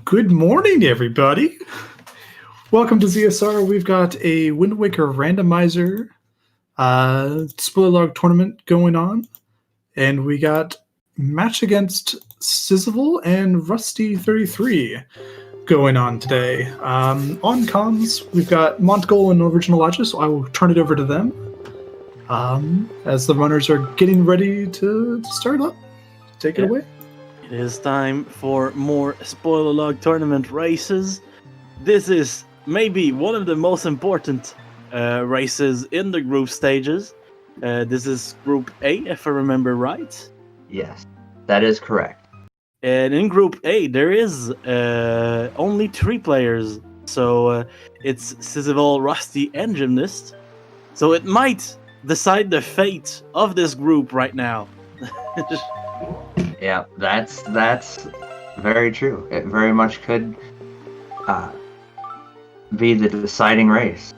Good morning, everybody. Welcome to ZSR. We've got a Wind Waker Randomizer spoiler log tournament going on, and we got match against Sizival and ruzty33 going on today. On comms, we've got Montgoal and Original Lodges, so I will turn it over to them as the runners are getting ready to start up. Take it away. It is time for more spoiler log tournament races. This is maybe one of the most important races in the group stages. This is Group A, if I remember right. Yes, that is correct. And in Group A, there is only 3 players. So it's Sizival, Rusty, and Gymnast. So it might decide the fate of this group right now. Yeah, that's very true. It very much could be the deciding race.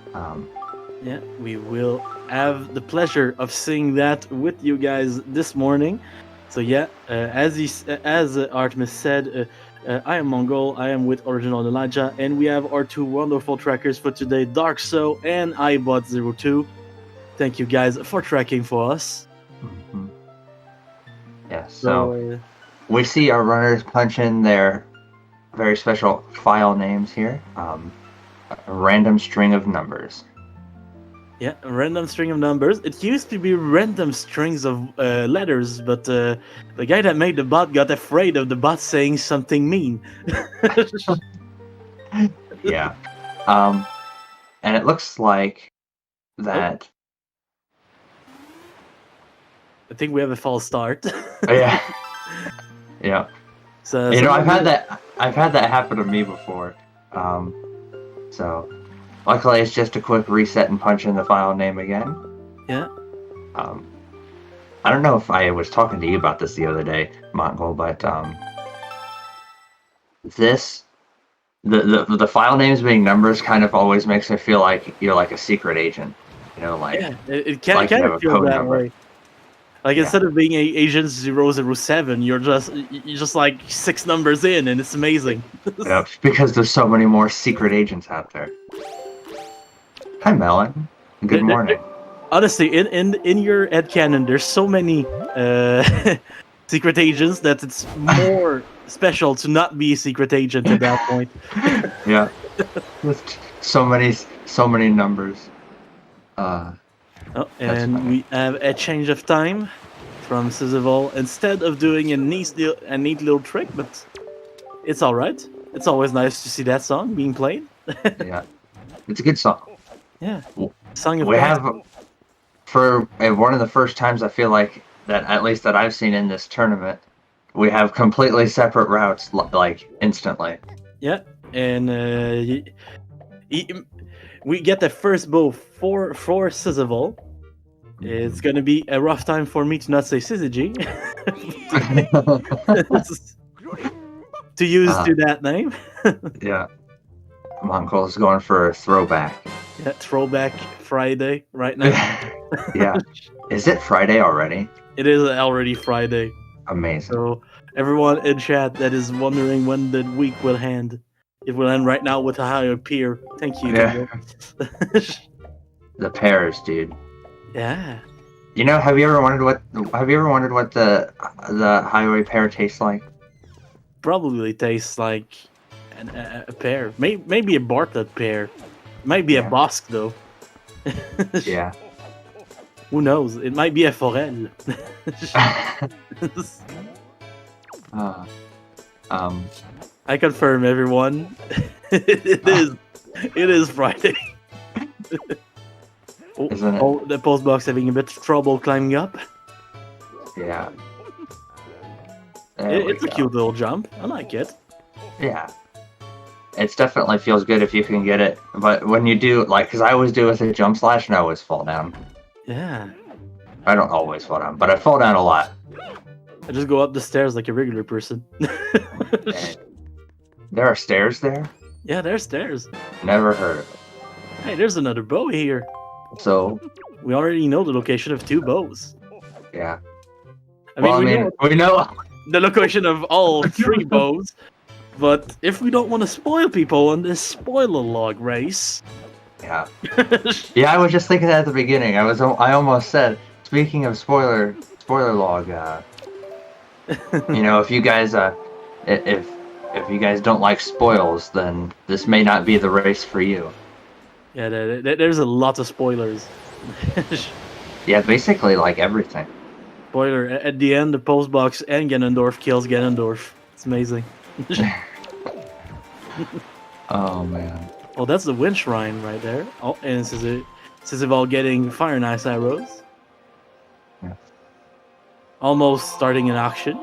Yeah, we will have the pleasure of seeing that with you guys this morning. So yeah, as Artemis said, I am Mongol, I am with Original Elijah, and we have our 2 wonderful trackers for today, Darkso and iBot02. Thank you guys for tracking for us. Mm-hmm. Yeah, so we see our runners punch in their very special file names here. A random string of numbers. Yeah, a random string of numbers. It used to be random strings of letters, but the guy that made the bot got afraid of the bot saying something mean. Yeah. And it looks like that... I think we have a false start. Yeah. Yeah. So I've had that happen to me before. So luckily it's just a quick reset and punch in the file name again. Yeah. I don't know if I was talking to you about this the other day, Montgoal, but the file names being numbers kind of always makes it feel like you're like a secret agent. Yeah, it can feel that way. Like instead of being Agent 007, you're just like 6 numbers in, and it's amazing. Yeah, because there's so many more secret agents out there. Hi, Melon. Good morning. Honestly, in your headcanon, there's so many secret agents that it's more special to not be a secret agent at that point. Yeah, just so many numbers. And we have a change of time from Sizival. Instead of doing a neat little trick, but it's all right. It's always nice to see that song being played. Yeah, it's a good song. Yeah, song of we have for one of the first times I feel like that, at least that I've seen in this tournament, we have completely separate routes, like instantly. Yeah, and we get the first bow for Sizival. It's gonna be a rough time for me to not say Syzygy. to use to that name. Yeah. Montgoal is going for a throwback. Yeah, throwback Friday right now. Yeah. Is it Friday already? It is already Friday. Amazing. So everyone in chat that is wondering when the week will end, it will end right now with a higher peer. Thank you. Yeah. The pears, dude. Yeah. Have you ever wondered what the highway pear tastes like? Probably tastes like a pear. Maybe a Bartlett pear. Might be a Bosque though. Yeah. Who knows? It might be a Forel. I confirm, everyone. It is Friday. Isn't it? Oh, the post box having a bit of trouble climbing up. Yeah. It's a cute little jump. I like it. Yeah. It definitely feels good if you can get it, but when you do, because I always do with a jump slash and I always fall down. Yeah. I don't always fall down, but I fall down a lot. I just go up the stairs like a regular person. There are stairs there? Yeah, there's stairs. Never heard of it. Hey, there's another bow here. So we already know the location of 2 bows. Yeah. We know we know the location of all 3 bows. But if we don't want to spoil people on this spoiler log race, yeah, I was just thinking that at the beginning. I almost said, speaking of spoiler log, if you guys if you guys don't like spoils, then this may not be the race for you. Yeah, there's a lot of spoilers. Yeah, basically like everything. Spoiler, at the end, the post box and Ganondorf kills Ganondorf. It's amazing. Oh, man. Oh, that's the wind shrine right there. Oh, and Sizival getting fire and ice arrows. Yeah. Almost starting an auction.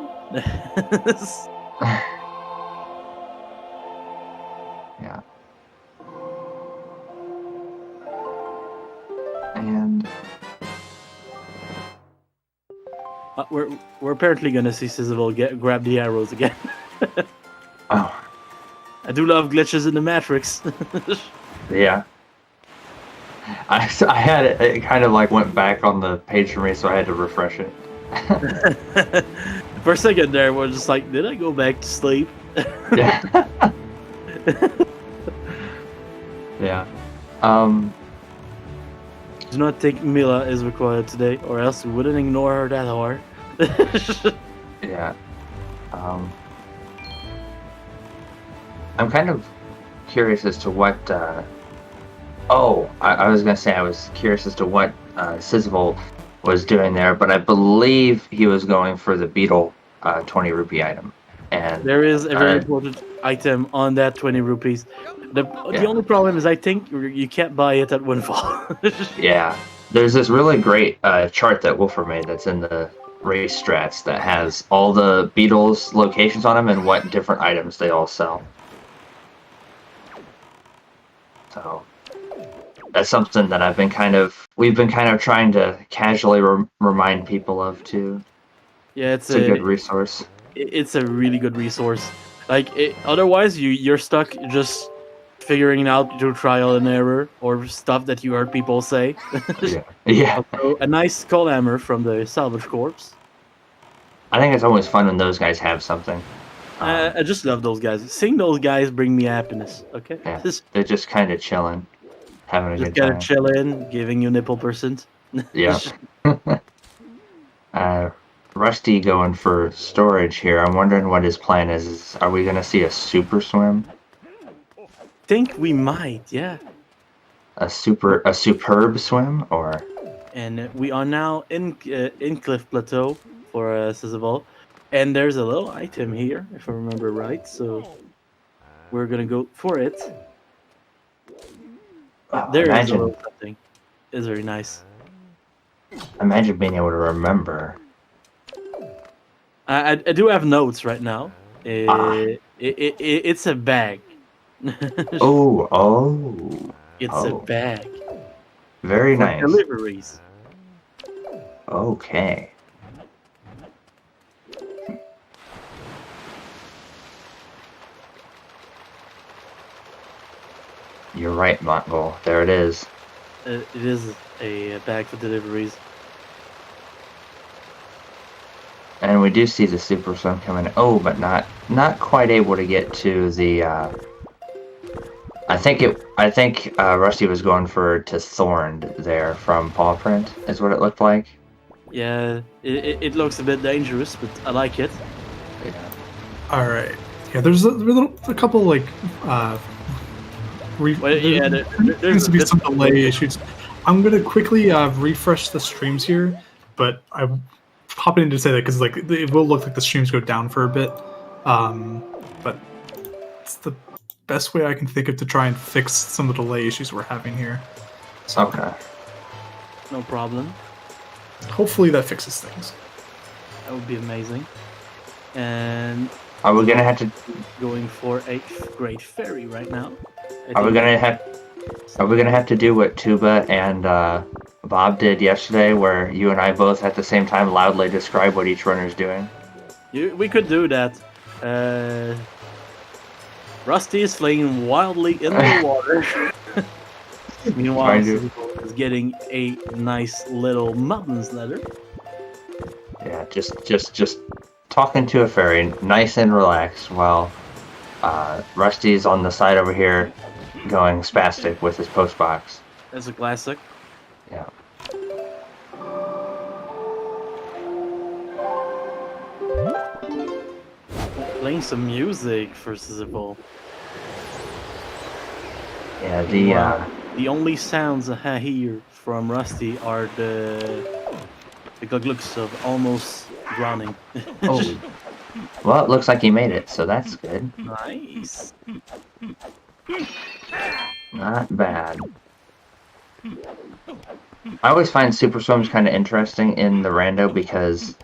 Yeah. And we're apparently gonna see Sizival grab the arrows again. oh, I do love glitches in the Matrix. yeah. I had it kind of like went back on the page for me, so I had to refresh it. For a second there, we're just like, did I go back to sleep? Yeah. Yeah. Do not think Mila is required today, or else we wouldn't ignore her that hard. Yeah. I'm kind of curious as to what. I was gonna say I was curious as to what Sizival was doing there, but I believe he was going for the beetle 20 rupee item. And there is a very important item on that 20 rupees. The only problem is I think you can't buy it at Windfall. Yeah. There's this really great chart that Wolfer made that's in the race strats that has all the beetles' locations on them and what different items they all sell. So that's something that we've been kind of trying to casually remind people of too. Yeah, it's a good resource. It's a really good resource. Otherwise you're stuck just figuring it out through trial and error or stuff that you heard people say. Yeah. Also, a nice skull hammer from the salvage corpse. I think it's always fun when those guys have something. I just love those guys. Seeing those guys bring me happiness. Okay. Yeah, they're just kind of chilling, having a good time. Just kind of chilling, giving you nipple percent. Yeah. Rusty going for storage here. I'm wondering what his plan is. Are we gonna see a super swim? Think we might, yeah. A superb swim, or? And we are now in Cliff Plateau for Sizival, and there's a little item here, if I remember right. So we're gonna go for it. There is a little something. It's very nice. Imagine being able to remember. I do have notes right now. It's a bag. It's a bag. Very nice. Deliveries. Okay. You're right, Mongol. There it is. It is a bag for deliveries. And we do see the super swim coming. Oh, but not quite able to get to the. I think Rusty was going to Thorned there from Paw Print is what it looked like. Yeah, it looks a bit dangerous, but I like it. Yeah. All right. Yeah, there's a couple like. There needs to be some delay issues. I'm gonna quickly refresh the streams here, but I'm popping in to say that because it will look like the streams go down for a bit, but it's the best way I can think of to try and fix some of the delay issues we're having here. So, okay. No problem. Hopefully that fixes things. That would be amazing. And are we gonna have to going for a great fairy right now? Are we gonna have to do what Tuba and Bob did yesterday, where you and I both at the same time loudly describe what each runner's doing? We could do that. Rusty is flying wildly in the water. Meanwhile, Sizival is getting a nice little mountain's letter. Yeah, just talking to a fairy, nice and relaxed, while Rusty's on the side over here going spastic with his post box. That's a classic. Yeah. Playing some music for Sizival. Yeah, the only sounds I hear from Rusty are the gluggs of almost drowning. Oh. Well, it looks like he made it, so that's good. Nice. Not bad. I always find super swims kind of interesting in the rando because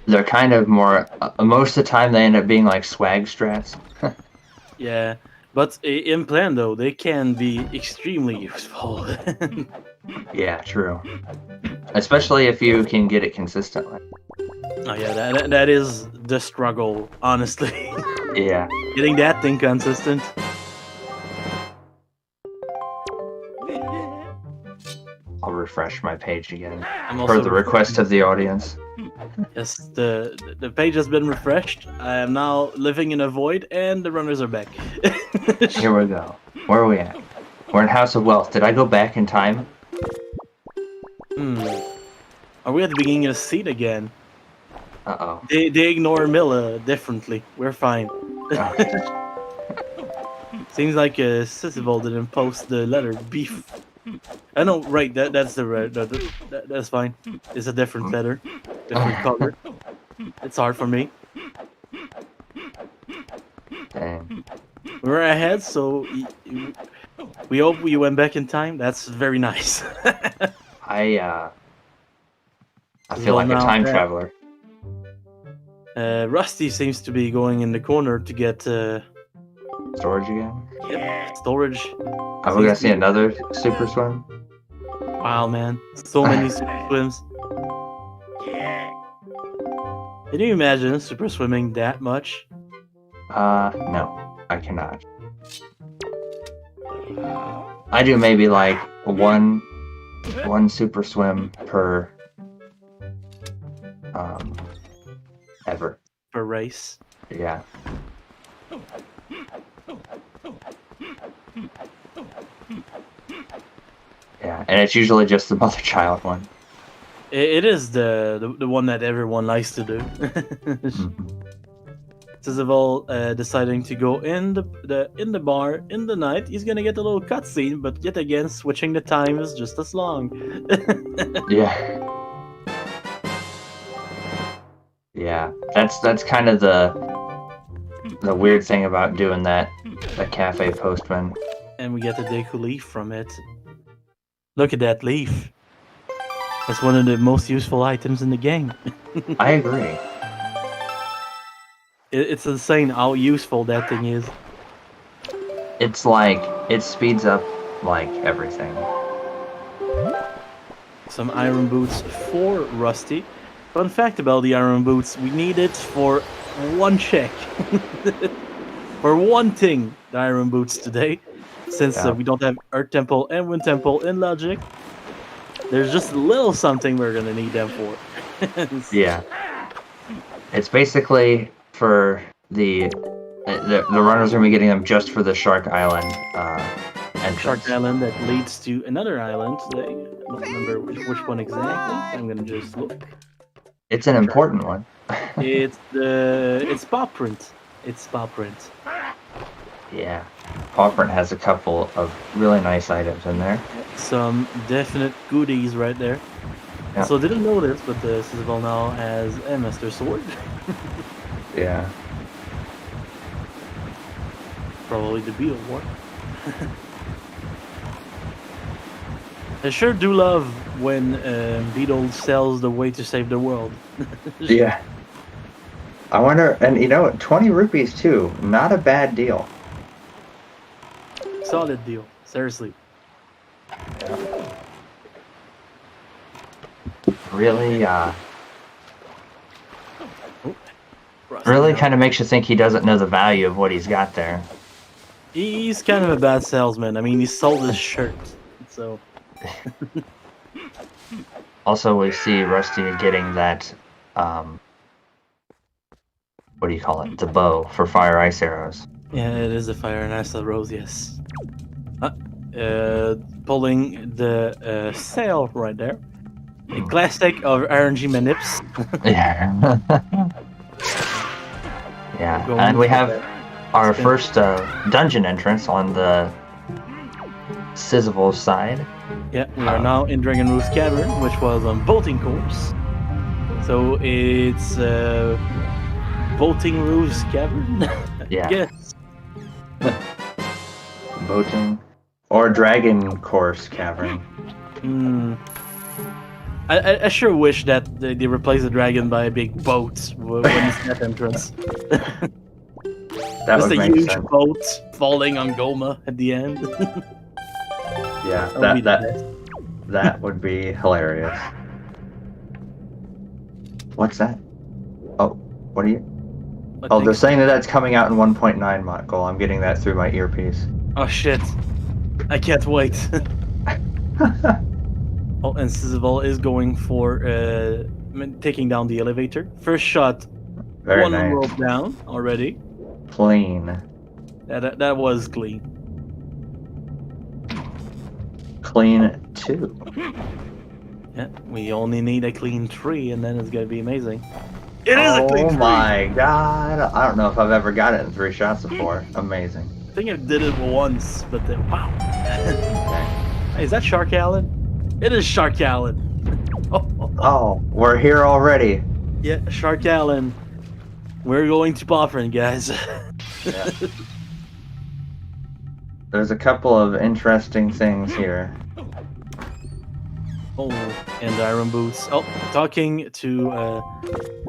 they're kind of more. Most of the time, they end up being like swag strats. Yeah, but in plan though, they can be extremely useful. Yeah, true. Especially if you can get it consistently. Oh yeah, that is the struggle, honestly. Yeah. Getting that thing consistent. I'll refresh my page again I'm also per the request of the audience. Yes, the page has been refreshed. I am now living in a void, and the runners are back. Here we go. Where are we at? We're in House of Wealth. Did I go back in time? Are we at the beginning of the seat again? Uh-oh. They ignore Milla differently. We're fine. Okay. Seems like Sizival didn't post the letter beef. I know, right? That's that's fine. It's a different letter, different color. It's hard for me. Dang. We're ahead, so we hope we went back in time. That's very nice. I feel like a time traveler. Rusty seems to be going in the corner to get Storage again? yep, storage. Are we gonna see another super swim? Wow, man, so many super swims. Can you imagine super swimming that much? No, I cannot. I do maybe like one super swim per ever. Per race. Yeah. Yeah, and it's usually just the mother-child one. It is the one that everyone likes to do. Sizival deciding to go in the bar in the night. He's gonna get a little cutscene, but yet again switching the time is just as long. Yeah. Yeah, that's kind of the weird thing about doing that, the cafe postman. And we get the Deku leaf from it. Look at that leaf. That's one of the most useful items in the game. I agree. It's insane how useful that thing is. It's like, it speeds up, like, everything. Some iron boots for Rusty. Fun fact about the iron boots, we need it for one check. For one thing, the iron boots today. Since we don't have Earth Temple and Wind Temple in Logic, there's just a little something we're gonna need them for. Yeah. It's basically for the runners are gonna be getting them just for the Shark Island entrance. Shark Island that leads to another island. I don't remember which one exactly. I'm gonna just look. It's an important one. It's Paw Print. It's Paw Print. Yeah. Paw Print has a couple of really nice items in there. Some definite goodies right there. Yeah. So didn't know this, but Sizival now has a Master Sword. Yeah. Probably the Beetle one. I sure do love when Beetle sells the way to save the world. Yeah. I wonder, and you know, 20 rupees too. Not a bad deal. Solid deal. Seriously. Yeah. Really, really kind of makes you think he doesn't know the value of what he's got there. He's kind of a bad salesman. I mean, he sold his shirt, so... Also, we see Rusty getting that what do you call it? It's a bow for fire ice arrows. Yeah, it is a fire and ice arrows, yes. Pulling the sail right there. A classic of RNG manips. Yeah. Yeah, and we have our first dungeon entrance on the Sizival side. Yeah, we are now in Dragon Roof's Cavern, which was on boating course. So it's Boating Roof's Cavern? Yeah. Yes. Boating. Or Dragon Course Cavern. I sure wish that they replaced the dragon by a big boat when it's that entrance. That Just would a make huge sense. boat falling on Goma at the end. Yeah, That would be the that would be hilarious. What's that? Oh, what are you? Oh, they're saying that that's coming out in 1.9, Michael. I'm getting that through my earpiece. Oh shit. I can't wait. Oh, and Sizival is going for taking down the elevator. First shot, Very one nice. rope down already. Clean. That was clean. Clean 2. Yeah, we only need a clean 3 and then it's gonna be amazing. It is a clean 3! Oh my god. I don't know if I've ever got it in 3 shots before. Amazing. I think I did it once, but then, wow. Hey, is that Shark Allen? It is Shark Allen. Oh, we're here already. Yeah, Shark Allen. We're going to Poffrin, guys. Yeah. There's a couple of interesting things here. Oh, and Iron Boots. Oh, talking to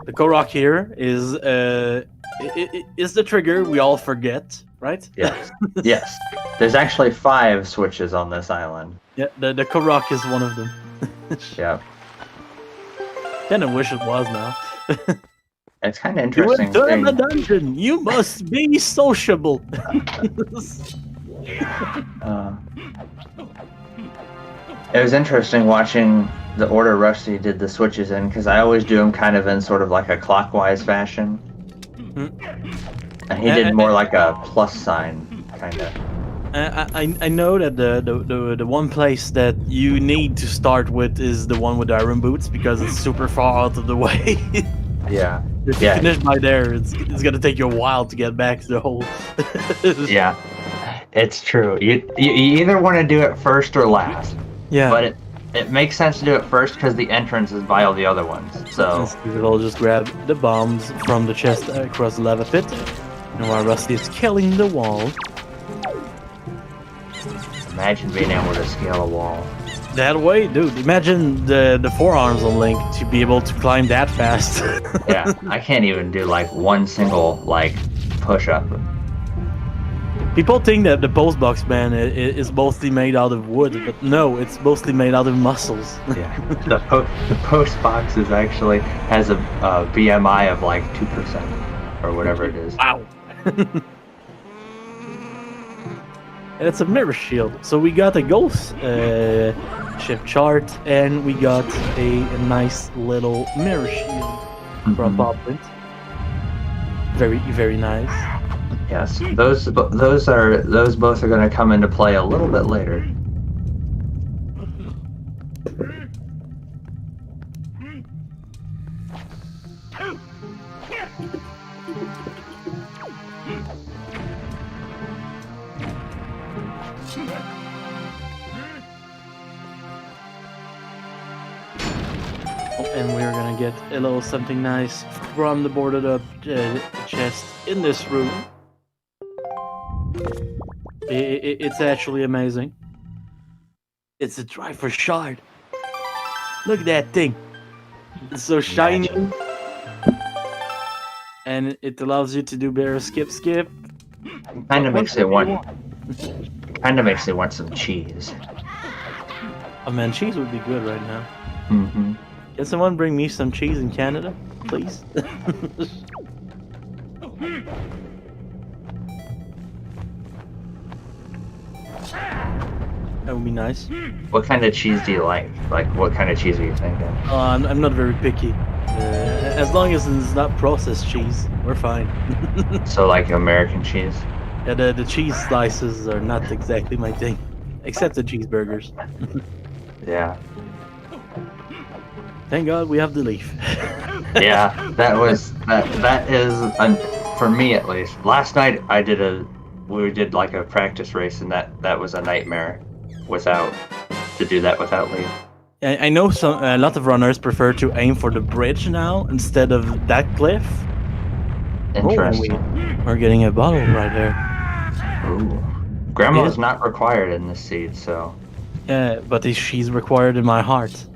the Korok here is the trigger we all forget, right? Yes. Yes. There's actually 5 switches on this island. Yeah, the Korok is one of them. Yeah. Kinda wish it was now. It's kind of You interesting. enter the dungeon. You must be sociable. It was interesting watching the order Rusty did the switches in, because I always do them kind of in sort of like a clockwise fashion. And he did more like a plus sign, kind of. I know that the one place that you need to start with is the one with the Iron Boots, because it's super far out of the way. Yeah. If you finish by there, it's gonna take you a while to get back to the hole. Yeah. It's true. You either want to do it first or last. Yeah. But it makes sense to do it first because the entrance is by all the other ones. So I'll just grab the bombs from the chest across the lava pit. And while Rusty is killing the wall. imagine being able to scale a wall. That way, dude. Imagine the forearms on Link to be able to climb that fast. Yeah, I can't even do like one single like push up. People think that the post box man is mostly made out of wood, but no, it's mostly made out of muscles. Yeah, the post box is actually has a BMI of like 2% or whatever it is. Wow. And it's a mirror shield. So we got a ghost ship chart, and we got a nice little mirror shield from Poplint. Very, very nice. Yes, those both are going to come into play a little bit later. And we're gonna get a little something nice from the boarded up chest in this room. It's actually amazing. It's a Trifer shard. Look at that thing. It's so shiny. And it allows you to do bear skip. Kind of makes it want some cheese. Oh man, cheese would be good right now. Mm-hmm. Can someone bring me some cheese in Canada, please? That would be nice. What kind of cheese do you like? Like, what kind of cheese are you thinking? I'm not very picky. As long as it's not processed cheese, we're fine. So like American cheese? Yeah, the cheese slices are not exactly my thing. Except the cheeseburgers. Yeah. Thank God we have the leaf. Yeah, that is for me at least. Last night we did like a practice race, and that was a nightmare to do that without leaf. I know a lot of runners prefer to aim for the bridge now instead of that cliff. Interesting. Oh, we're getting a bottle right there. Ooh. Grandma is not required in this seed, so. Yeah, but she's required in my heart.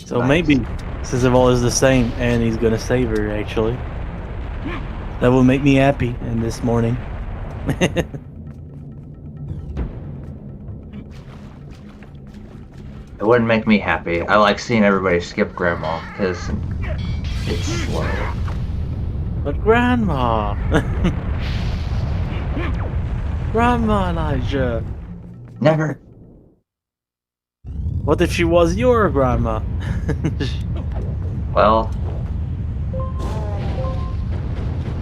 So Nice. maybe Sizival is the same, and he's gonna save her. Actually, that will make me happy in this morning. It wouldn't make me happy. I like seeing everybody skip Grandma because it's slow. But Grandma, Grandma Elijah. Never. What if she was your grandma? Well.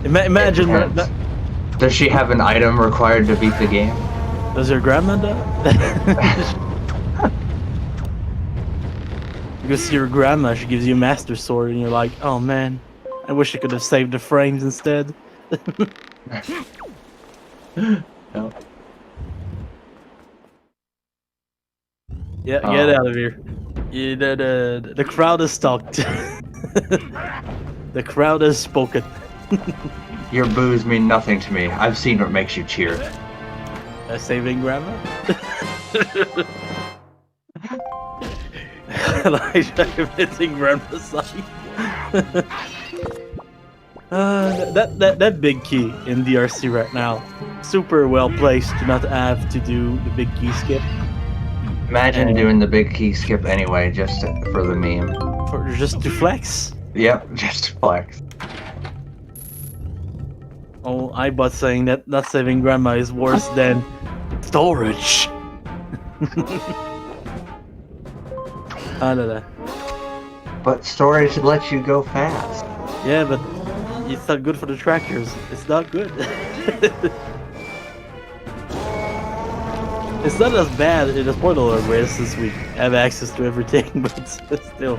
Imagine it that. Does she have an item required to beat the game? Does your grandma die? You see your grandma, she gives you a master sword, and you're like, oh man, I wish I could have saved the frames instead. No. Yeah, get out of here. Yeah, the crowd is stalked. The crowd has spoken. Your boos mean nothing to me. I've seen what makes you cheer. Saving grandma? Elijah hitting grandma's side. That big key in DRC right now, super well placed to not have to do the big key skip. Imagine doing the big key skip anyway, just for the meme. Just to flex. Yep, just to flex. Oh, iBot saying that not saving grandma is worse than storage. I don't know. But storage lets you go fast. Yeah, but it's not good for the trackers. It's not good. It's not as bad in the spoiler alert since we have access to everything, but still.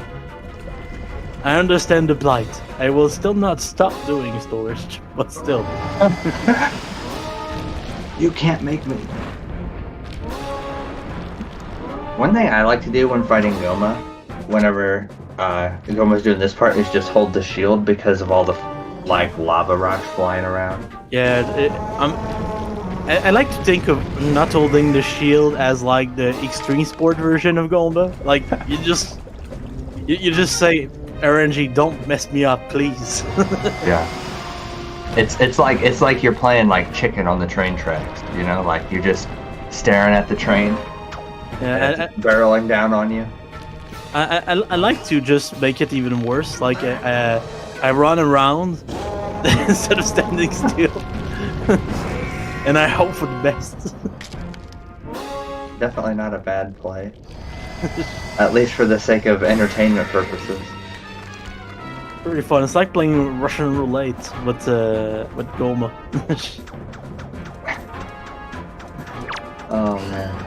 I understand the plight. I will still not stop doing storage, but still. You can't make me. One thing I like to do when fighting Goma, whenever Goma's doing this part, is just hold the shield because of all the like lava rocks flying around. Yeah, I like to think of not holding the shield as like the extreme sport version of Goma. Like you just say, RNG, don't mess me up, please. Yeah. It's like you're playing like chicken on the train tracks, you know, like you're just staring at the train. Yeah, barreling down on you. I like to just make it even worse. Like I run around instead of standing still, and I hope for the best. Definitely not a bad play. At least for the sake of entertainment purposes. Pretty fun. It's like playing Russian roulette with Goma. Oh man.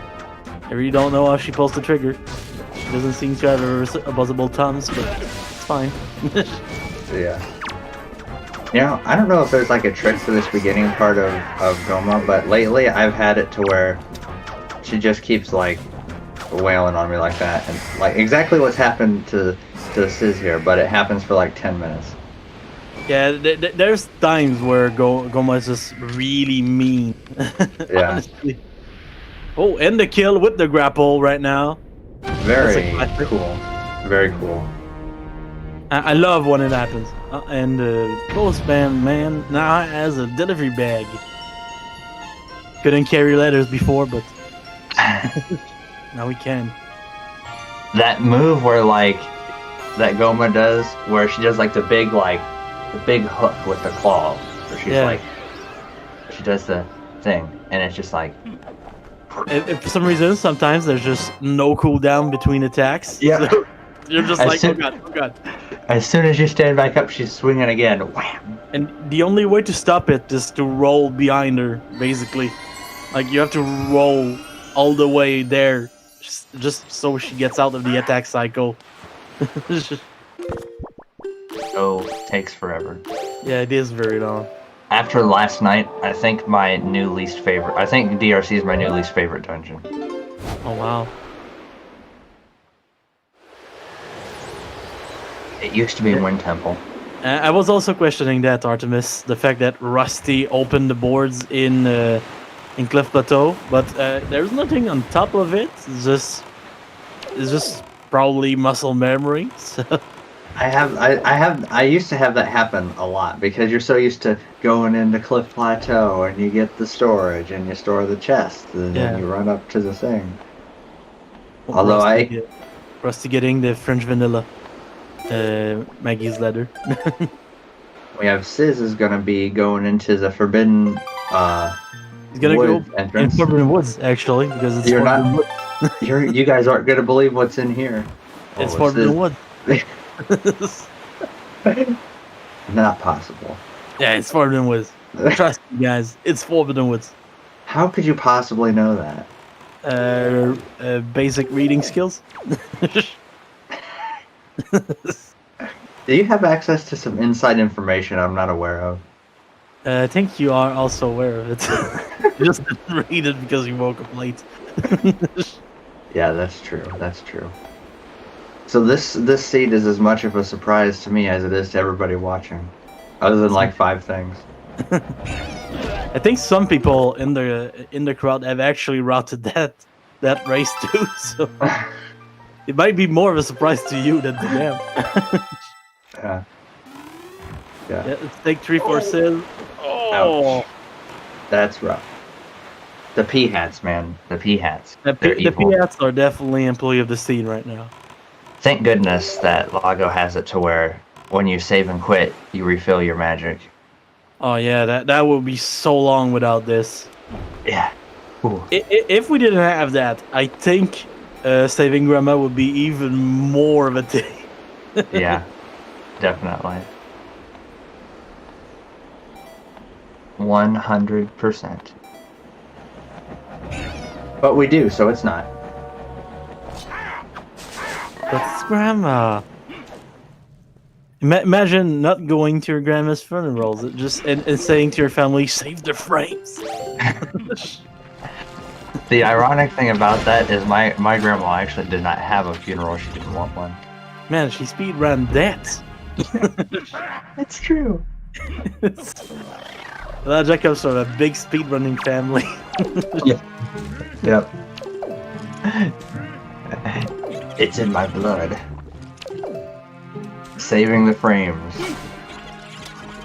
I really don't know how she pulls the trigger. She doesn't seem to have opposable thumbs, but it's fine. Yeah. You know, I don't know if there's like a trick to this beginning part of Goma, but lately I've had it to where she just keeps like wailing on me like that, and like exactly what's happened to Siz here, but it happens for like 10 minutes. Yeah, there's times where Goma is just really mean. Yeah. Honestly. Oh, and the kill with the grapple right now. Very cool. Very cool. I love when it happens. And Postman man now has a delivery bag. Couldn't carry letters before, but now we can. That move where like that Goma does, where she does like the big hook with the claw, where she's like, she does the thing, and it's just like. And for some reason, sometimes there's just no cooldown between attacks. Yeah. So You're just like, oh god, oh god. As soon as you stand back up, she's swinging again. Wham! And the only way to stop it is to roll behind her, basically. Like, you have to roll all the way there, just so she gets out of the attack cycle. Oh, takes forever. Yeah, it is very long. After last night, I think my new least favorite. I think DRC is my new least favorite dungeon. Oh wow. It used to be Wind Temple. I was also questioning that, Artemis, the fact that Rusty opened the boards in Cliff Plateau, but there's nothing on top of it. It's just probably muscle memory. So. I used to have that happen a lot because you're so used to going into Cliff Plateau and you get the storage and you store the chest and then you run up to the thing. Well, Although Rusty getting the French vanilla. Maggie's leather. We have Siz is gonna be going into the Forbidden He's gonna go entrance. in Forbidden Woods, actually, because it's You're Forbidden not. Woods. You guys aren't gonna believe what's in here. It's Forbidden Woods. Not possible. Yeah, it's Forbidden Woods. Trust me, guys. It's Forbidden Woods. How could you possibly know that? Basic reading skills. Do you have access to some inside information I'm not aware of? I think you are also aware of it. You just didn't read it because you woke up late. Yeah, that's true. That's true. So this seed is as much of a surprise to me as it is to everybody watching, other than like 5 things. I think some people in the crowd have actually routed that race too. So it might be more of a surprise to you than to them. Yeah. Yeah. Let's take 3 for Sil. Oh, ouch. That's rough. The pea hats, man. The pea hats. The pea hats are definitely employee of the scene right now. Thank goodness that Lago has it to where when you save and quit, you refill your magic. Oh yeah, that would be so long without this. Yeah. Ooh. If we didn't have that, I think saving Grandma would be even more of a thing. Yeah, definitely. 100%. But we do, so it's not. That's Grandma. Imagine not going to your grandma's funerals, and saying to your family, "Save the frames." The ironic thing about that is my grandma actually did not have a funeral. She didn't want one. Man, she speedrun that. It's true. Well, that comes from a big speedrunning family. Yep. It's in my blood. Saving the frames.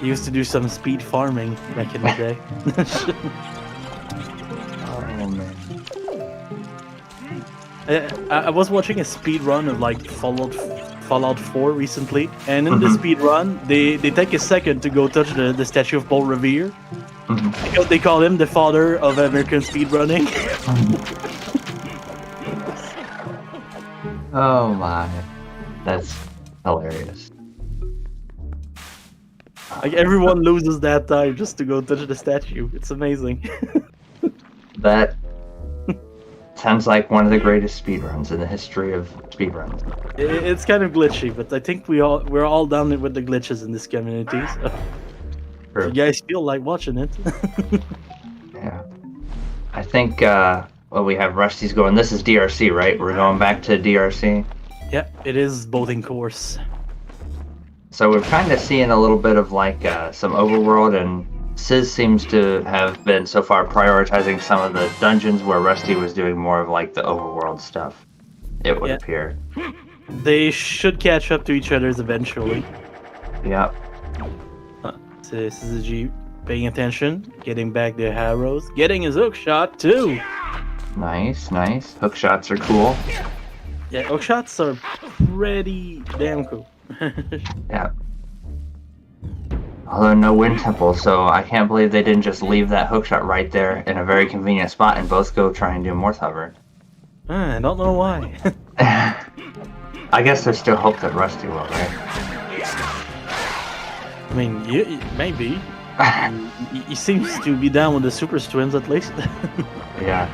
He used to do some speed farming back in the day. Oh man. I was watching a speed run of like Fallout 4 recently, and in the speed run, they take a second to go touch the statue of Paul Revere because they call him the father of American speedrunning. Oh my, that's hilarious. Like everyone loses that time just to go touch the statue. It's amazing. That sounds like one of the greatest speedruns in the history of speedruns. It's kind of glitchy, but I think we're all down with the glitches in this community. So if you guys feel like watching it. Yeah. I think we have Rusty's going. This is DRC, right? We're going back to DRC. Yeah, it is boating course. So we're kind of seeing a little bit of like some overworld, and Siz seems to have been so far prioritizing some of the dungeons where Rusty was doing more of like the overworld stuff. It would appear. They should catch up to each other eventually. Yep. So this is a G paying attention, getting back the arrows, getting his hook shot too. Nice, nice. Hook shots are cool. Yeah, hook shots are pretty damn cool. Yeah. Although no wind temple, so I can't believe they didn't just leave that hookshot right there in a very convenient spot and both go try and do Morth Hover. I don't know why. I guess there's still hope that Rusty will, right? I mean, maybe. He seems to be down with the Super Twins at least. Yeah.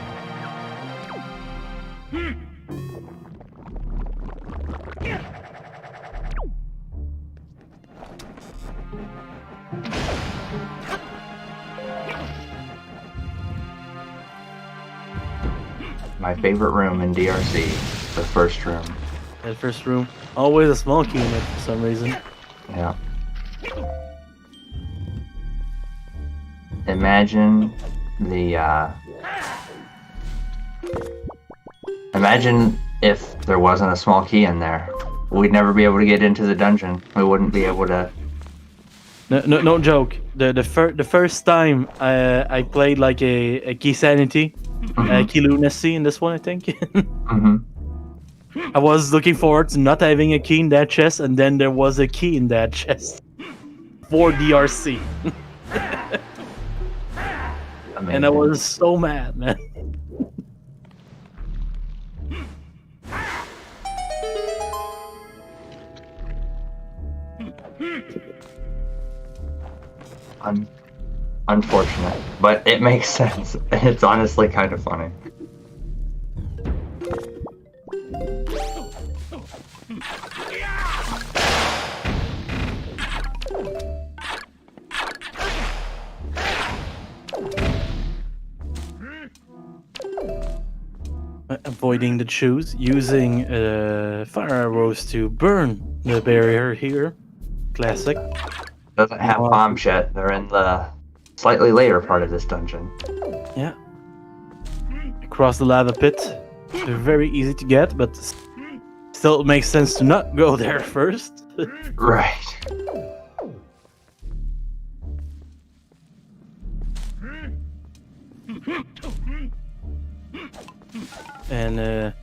My favorite room in DRC, the first room. That first room, always a small key in it for some reason. Yeah. Imagine imagine if there wasn't a small key in there. We'd never be able to get into the dungeon. We wouldn't be able to. No joke. The first time I played like a key sanity, key lunacy in this one, I think. I was looking forward to not having a key in that chest, and then there was a key in that chest for DRC. And I was so mad, man. Unfortunate, but it makes sense. It's honestly kind of funny. Avoiding the shoes, using fire arrows to burn the barrier here. Classic. Doesn't have bombs yet. They're in the slightly later part of this dungeon. Yeah. Across the lava pit. They're very easy to get, but still it makes sense to not go there first. Right. And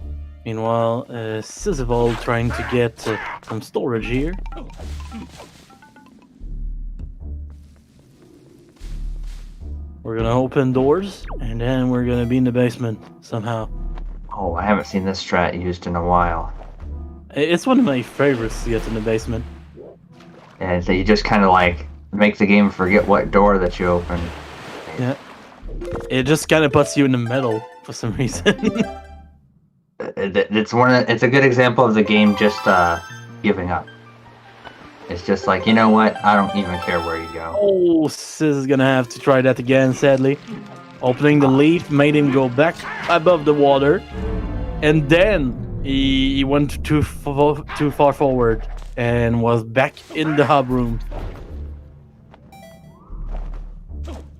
meanwhile, Sizival trying to get some storage here. We're gonna open doors, and then we're gonna be in the basement somehow. Oh, I haven't seen this strat used in a while. It's one of my favorites to get in the basement. And so you just kind of like make the game forget what door that you open. Yeah. It just kind of puts you in the middle for some reason. It's a good example of the game just giving up. It's just like, you know what? I don't even care where you go. Oh, Sis is gonna have to try that again, sadly. Opening the leaf made him go back above the water, and then he went too far forward and was back in the hub room.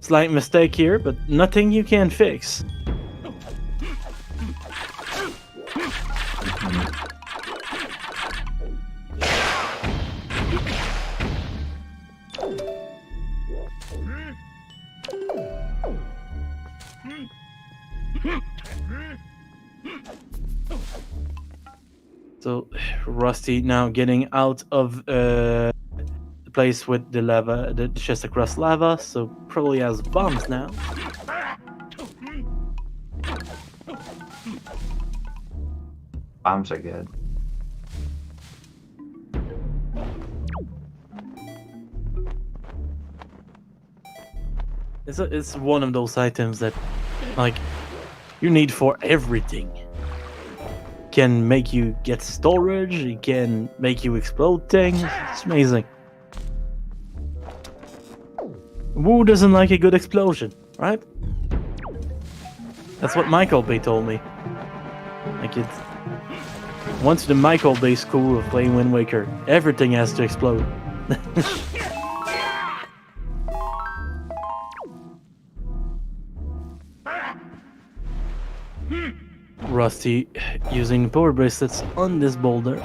Slight mistake here, but nothing you can fix. So Rusty now getting out of the place with the lava, the chest across lava, so probably has bombs now. Bombs are good. It's one of those items that, like, you need for everything. Can make you get storage, it can make you explode things. It's amazing. Who doesn't like a good explosion, right? That's what Michael Bay told me. Like, it's once the Michael Bay school of playing Wind Waker, everything has to explode. Rusty using the power bracelets on this boulder.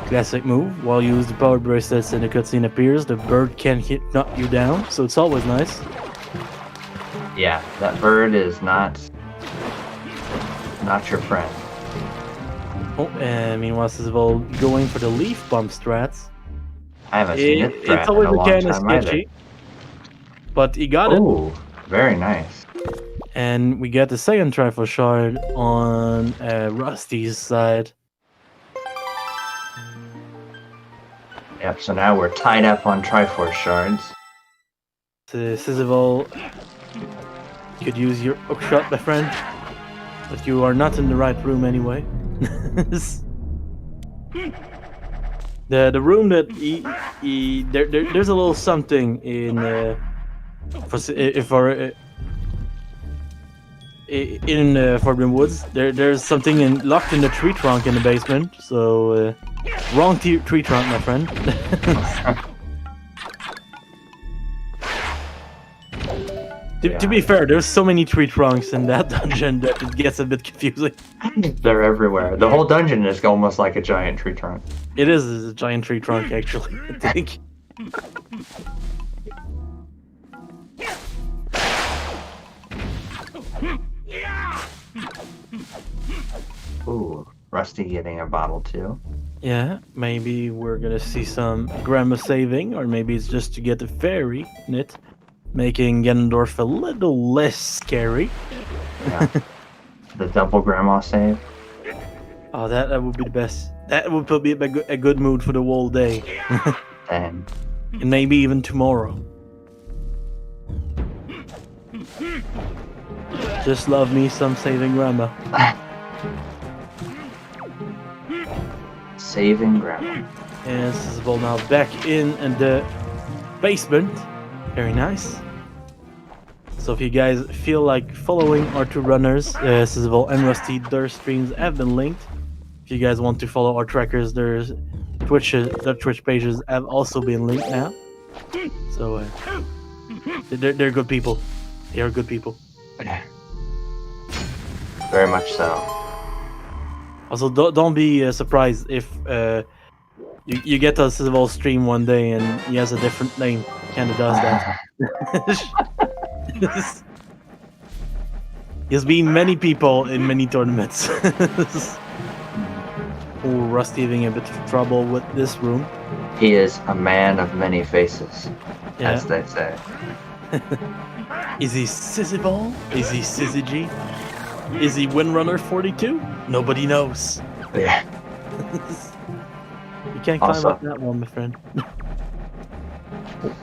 Classic move. While you use the power bracelets and the cutscene appears, the bird can knock you down, so it's always nice. Yeah, that bird is not your friend. Oh, and meanwhile, Sizival going for the leaf bomb strats. I haven't seen it strat it's always in a long kind of time either. sketchy, but he got it. Ooh, very nice. And we get the second trifle shard on Rusty's side. Yep, so now we're tied up on Triforce shards. Sizival, you could use your hookshot, my friend, but you are not in the right room anyway. the room that there's a little something in in Forbidden Woods. There's something locked in the tree trunk in the basement. So wrong tree trunk, my friend. To be fair, there's so many tree trunks in that dungeon that it gets a bit confusing. They're everywhere. The whole dungeon is almost like a giant tree trunk. It is a giant tree trunk, actually, I think. Ooh, Rusty getting a bottle too. Yeah, maybe we're gonna see some grandma saving, or maybe it's just to get the fairy in it, making Ganondorf a little less scary. Yeah. The double grandma save. Oh, that would be the best. That would put me in a good mood for the whole day. And maybe even tomorrow. Just love me some saving grandma. Saving grandma. And Sizival now back in the basement. Very nice. So if you guys feel like following our two runners, Sizival and Rusty, their streams have been linked. If you guys want to follow our trackers, their Twitch pages have also been linked now. So they're good people. They are good people. Very much so. Also, don't be surprised if you get to Sizival's stream one day and he has a different name. Kinda does that. He's been many people in many tournaments. Ooh, Rusty having a bit of trouble with this room. He is a man of many faces, Yeah. as they say. Is he Sizival? Is he Sizzy? Is he Windrunner 42? Nobody knows. Yeah. You can't climb Also- up that one, my friend.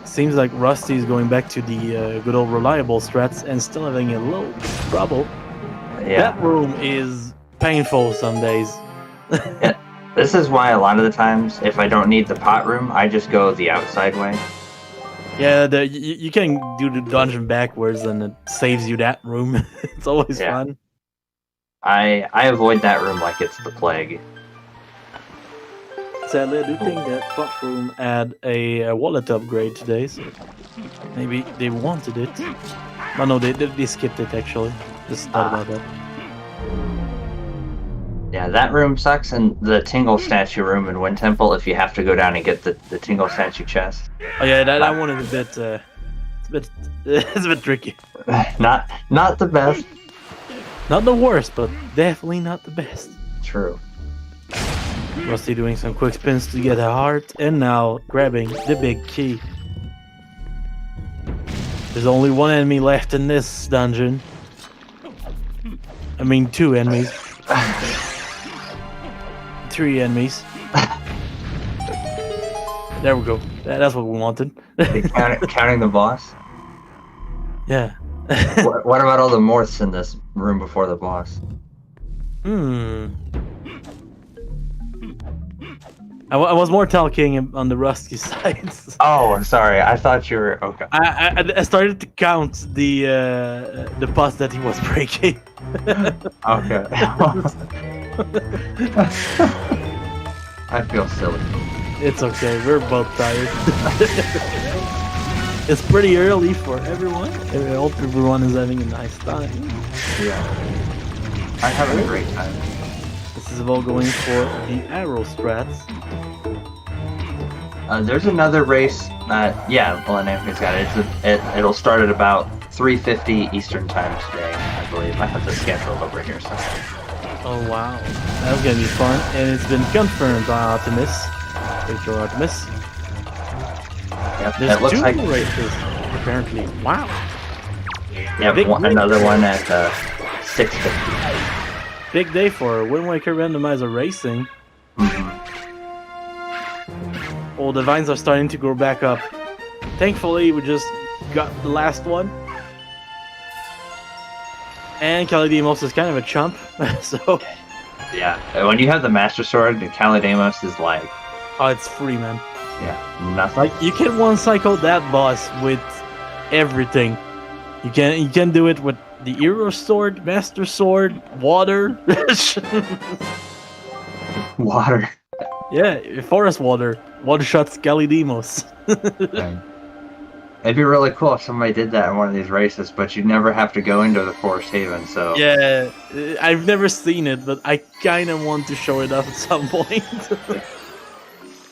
Seems like Rusty is going back to the good old reliable strats and still having a little trouble. Yeah. That room is painful some days. Yeah. This is why a lot of the times, if I don't need the pot room, I just go the outside way. Yeah, you can do the dungeon backwards and it saves you that room. It's always Yeah. fun. I avoid that room like it's the plague. Sadly, I do think that pot room had a wallet upgrade today, so maybe they wanted it. Oh no, they skipped it actually. Just thought about that. Yeah, that room sucks, and the Tingle statue room in Wind Temple, if you have to go down and get the Tingle statue chest. Oh yeah, that one is it's a bit tricky. Not the best. Not the worst, but definitely not the best. True. Rusty doing some quick spins to get a heart, and now grabbing the big key. There's only one enemy left in this dungeon. I mean, 2 enemies. 3 enemies. There we go. That's what we wanted. Counting the boss? Yeah. What about all the morphs in this room before the boss? I was more talking on the Rusty side. Oh, I'm sorry. I thought you were okay. I started to count the pots that he was breaking. Okay. I feel silly. It's okay. We're both tired. It's pretty early for everyone. I hope everyone is having a nice time. Yeah. I'm having a great time. This is all going for the arrow strats. There's another race. Yeah, well, Anthony's got it. It'll start at about 3:50 Eastern time today, I believe. I have the schedule over here somewhere. Oh wow, that's gonna be fun, and it's been confirmed by Artemis. Rachel Artemis. Yep, There's it looks 2 like races apparently. Wow. yeah, big another one at 6:50. Big day for Wind Waker Randomizer Racing. Mhm. Oh, the vines are starting to grow back up. Thankfully, we just got the last one. And Kalidimos is kind of a chump, so... Yeah, when you have the Master Sword, the Kalidamos is like... Oh, it's free, man. Yeah, nothing. Like, you can one-cycle that boss with everything. You can do it with the Hero Sword, Master Sword, water. Water. Yeah, Forest Water. Water shots Kalidimos. It'd be really cool if somebody did that in one of these races, but you'd never have to go into the Forest Haven, so... Yeah, I've never seen it, but I kind of want to show it up at some point.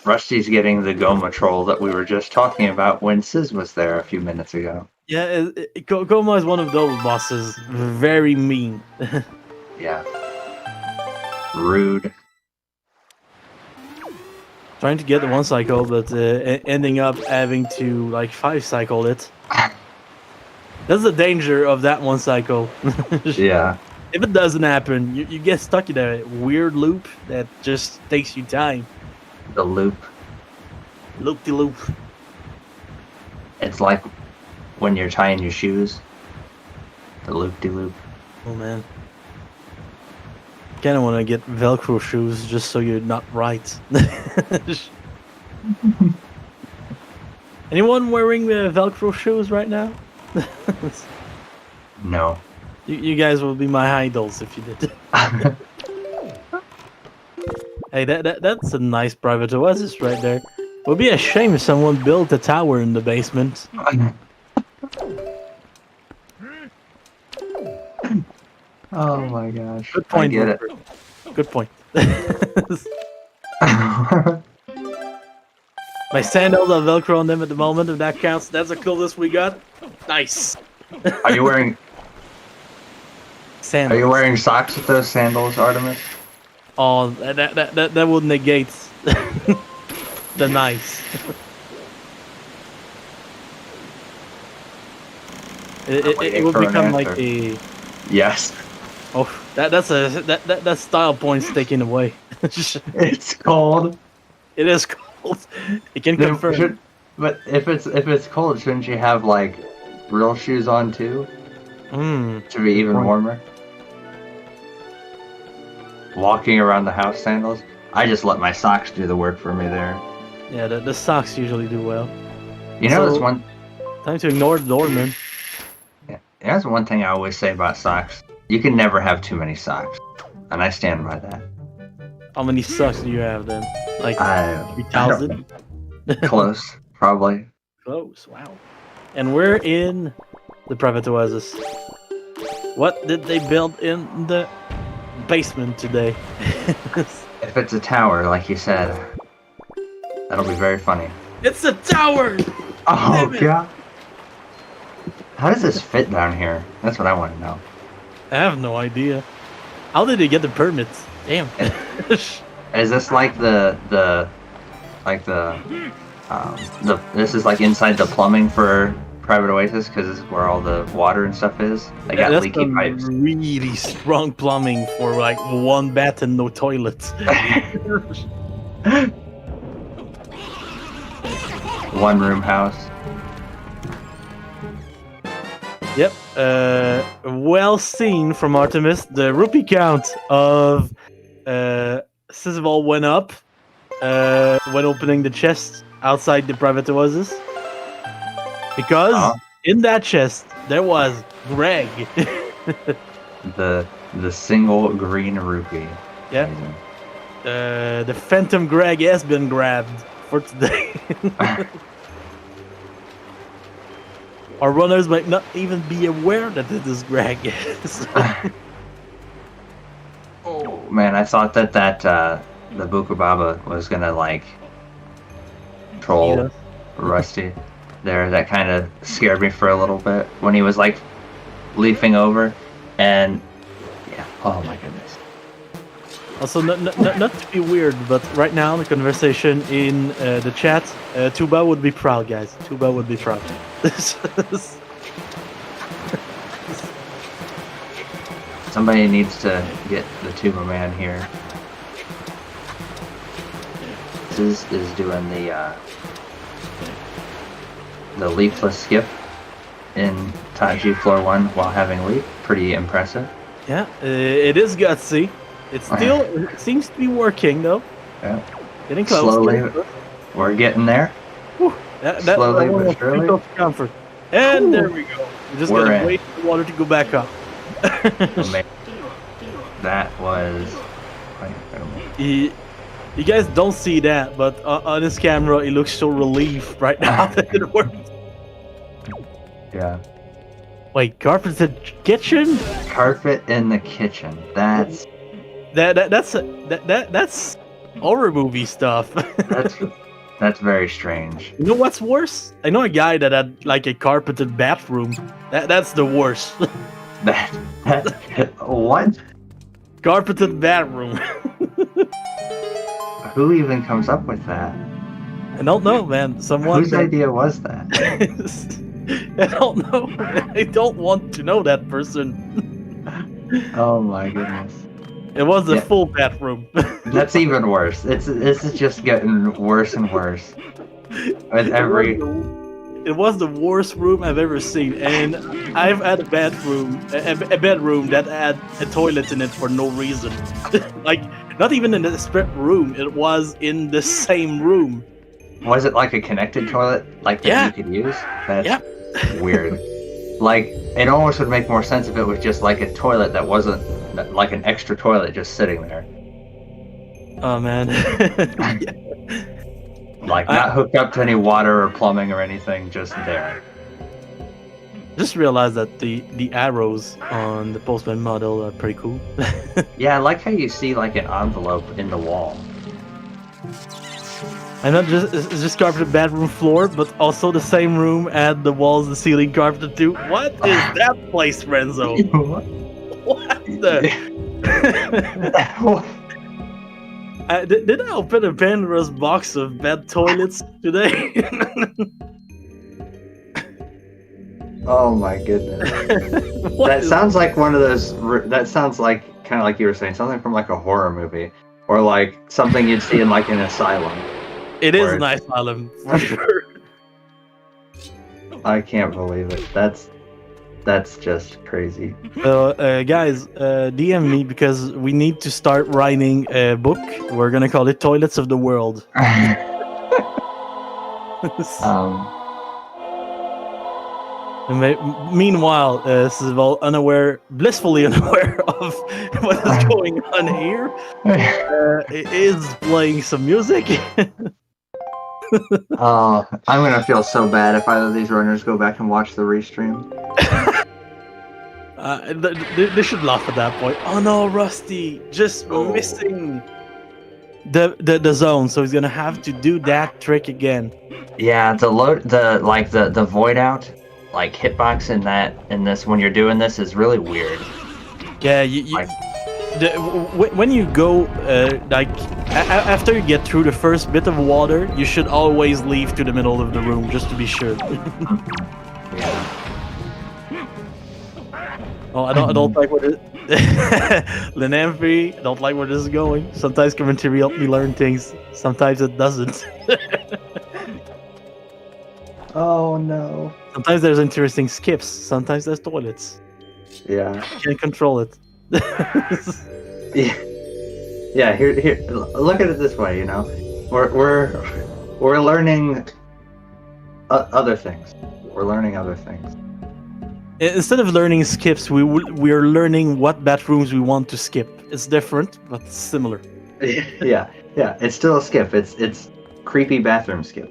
Rusty's getting the Goma troll that we were just talking about when Siz was there a few minutes ago. Yeah, Goma is one of those bosses. Very mean. Yeah. Rude. Trying to get the one cycle, but ending up having to like 5-cycle it. That's the danger of that one cycle. Yeah. If it doesn't happen, you get stuck in a weird loop that just takes you time. The loop. Loop-de-loop. It's like when you're tying your shoes. The loop-de-loop. Oh man. Kinda wanna get Velcro shoes just so you're not right. Anyone wearing Velcro shoes right now? No. You guys will be my idols if you did. Hey, that's a nice private oasis right there. It would be a shame if someone built a tower in the basement. Oh my gosh. Good point. I get it. Good point. My sandals have Velcro on them at the moment, if that counts. That's the coolest we got. Nice. Are you wearing Sandals. Are you wearing socks with those sandals, Artemis? Oh, that would negate the nice. It would become like a... Yes. Oh, that's style points taken away. It's cold. It is cold. It can confirm. But if it's cold, shouldn't you have like real shoes on too? To be even warmer. Walking around the house sandals. I just let my socks do the work for me there. Yeah, the socks usually do well. You know, there's one. Time to ignore the doorman. Yeah, that's one thing I always say about socks. You can never have too many socks, and I stand by that. How many socks do you have then? Like 3,000? Close, probably. Close, wow. And we're in the private oasis. What did they build in the basement today? If it's a tower, like you said, that'll be very funny. It's a tower! Oh god! How does this fit down here? That's what I want to know. I have no idea. How did they get the permits? Damn. Is this like this is like inside the plumbing for private oasis because this is where all the water and stuff is. They got leaky pipes. Really strong plumbing for like one bath and no toilets. One room house. Yep. Well seen from Artemis. The rupee count of Sizival went up when opening the chest outside the private oasis. Because in that chest there was Greg. the single green rupee. Yeah. The Phantom Greg has been grabbed for today. Our runners might not even be aware that it is Greg. Oh man, I thought that the Bukababa was gonna like troll Rusty there. That kind of scared me for a little bit when he was like leafing over, and yeah, oh my goodness. Also, not to be weird, but right now the conversation in the chat, Tuba would be proud, guys. Tuba would be proud. Somebody needs to get the tuba man here. is doing the leafless skip in Taiji Floor 1 while having leap. Pretty impressive. Yeah, it is gutsy. It seems to be working though. Yeah. Getting close. Slowly, we're getting there. Whew, Slowly but surely. Comfort. And there we go. We're just gonna wait for the water to go back up. That was quite incredible. You guys don't see that, but on this camera, he looks so relieved right now that it worked. Yeah. Wait, carpeted kitchen? Carpet in the kitchen. That's horror movie stuff. that's very strange. You know what's worse? I know a guy that had like a carpeted bathroom. That's the worst. What? Carpeted bathroom. Who even comes up with that? I don't know, man. Someone. Whose idea was that? I don't know. I don't want to know that person. Oh my goodness. It was a full bathroom. That's even worse. This is just getting worse and worse. With every. It was the worst room I've ever seen, and I've had a bedroom that had a toilet in it for no reason. Like, not even in a separate room. It was in the same room. Was it like a connected toilet, like that you could use? That's weird. Like, it almost would make more sense if it was just like a toilet that wasn't like an extra toilet just sitting there. Oh man. Like, not hooked up to any water or plumbing or anything, just there. Just realized that the arrows on the Postman model are pretty cool. Yeah, I like how you see like an envelope in the wall. And not just it's just carpeted bedroom floor, but also the same room and the walls and ceiling carpeted too. What is that place, Renzo? What the? Did I open a Pandora's box of bed toilets today? Oh my goodness. That sounds like one of those. That sounds like kind of like you were saying, something from like a horror movie, or like something you'd see in like an asylum. It is an asylum for sure. I can't believe it. That's just crazy. Guys, DM me because we need to start writing a book. We're gonna call it Toilets of the World. Meanwhile, Sizival, blissfully unaware of what is going on here, is playing some music. I'm gonna feel so bad if either of these runners go back and watch the restream. They should laugh at that point. Oh no, Rusty, just missing the zone, so he's gonna have to do that trick again. Yeah, the void out, like hitbox in this when you're doing this is really weird. Yeah, when you go after you get through the first bit of water, you should always leave to the middle of the room just to be sure. Yeah. Oh, I don't like what it. Lenamfi, I don't like where this is going. Sometimes commentary helps me learn things. Sometimes it doesn't. Oh no. Sometimes there's interesting skips. Sometimes there's toilets. Yeah. You can't control it. Yeah. Here. Look at it this way. You know, we're learning other things. We're learning other things. Instead of learning skips, we're learning what bathrooms we want to skip. It's different, but similar. Yeah. It's still a skip. It's creepy bathroom skip.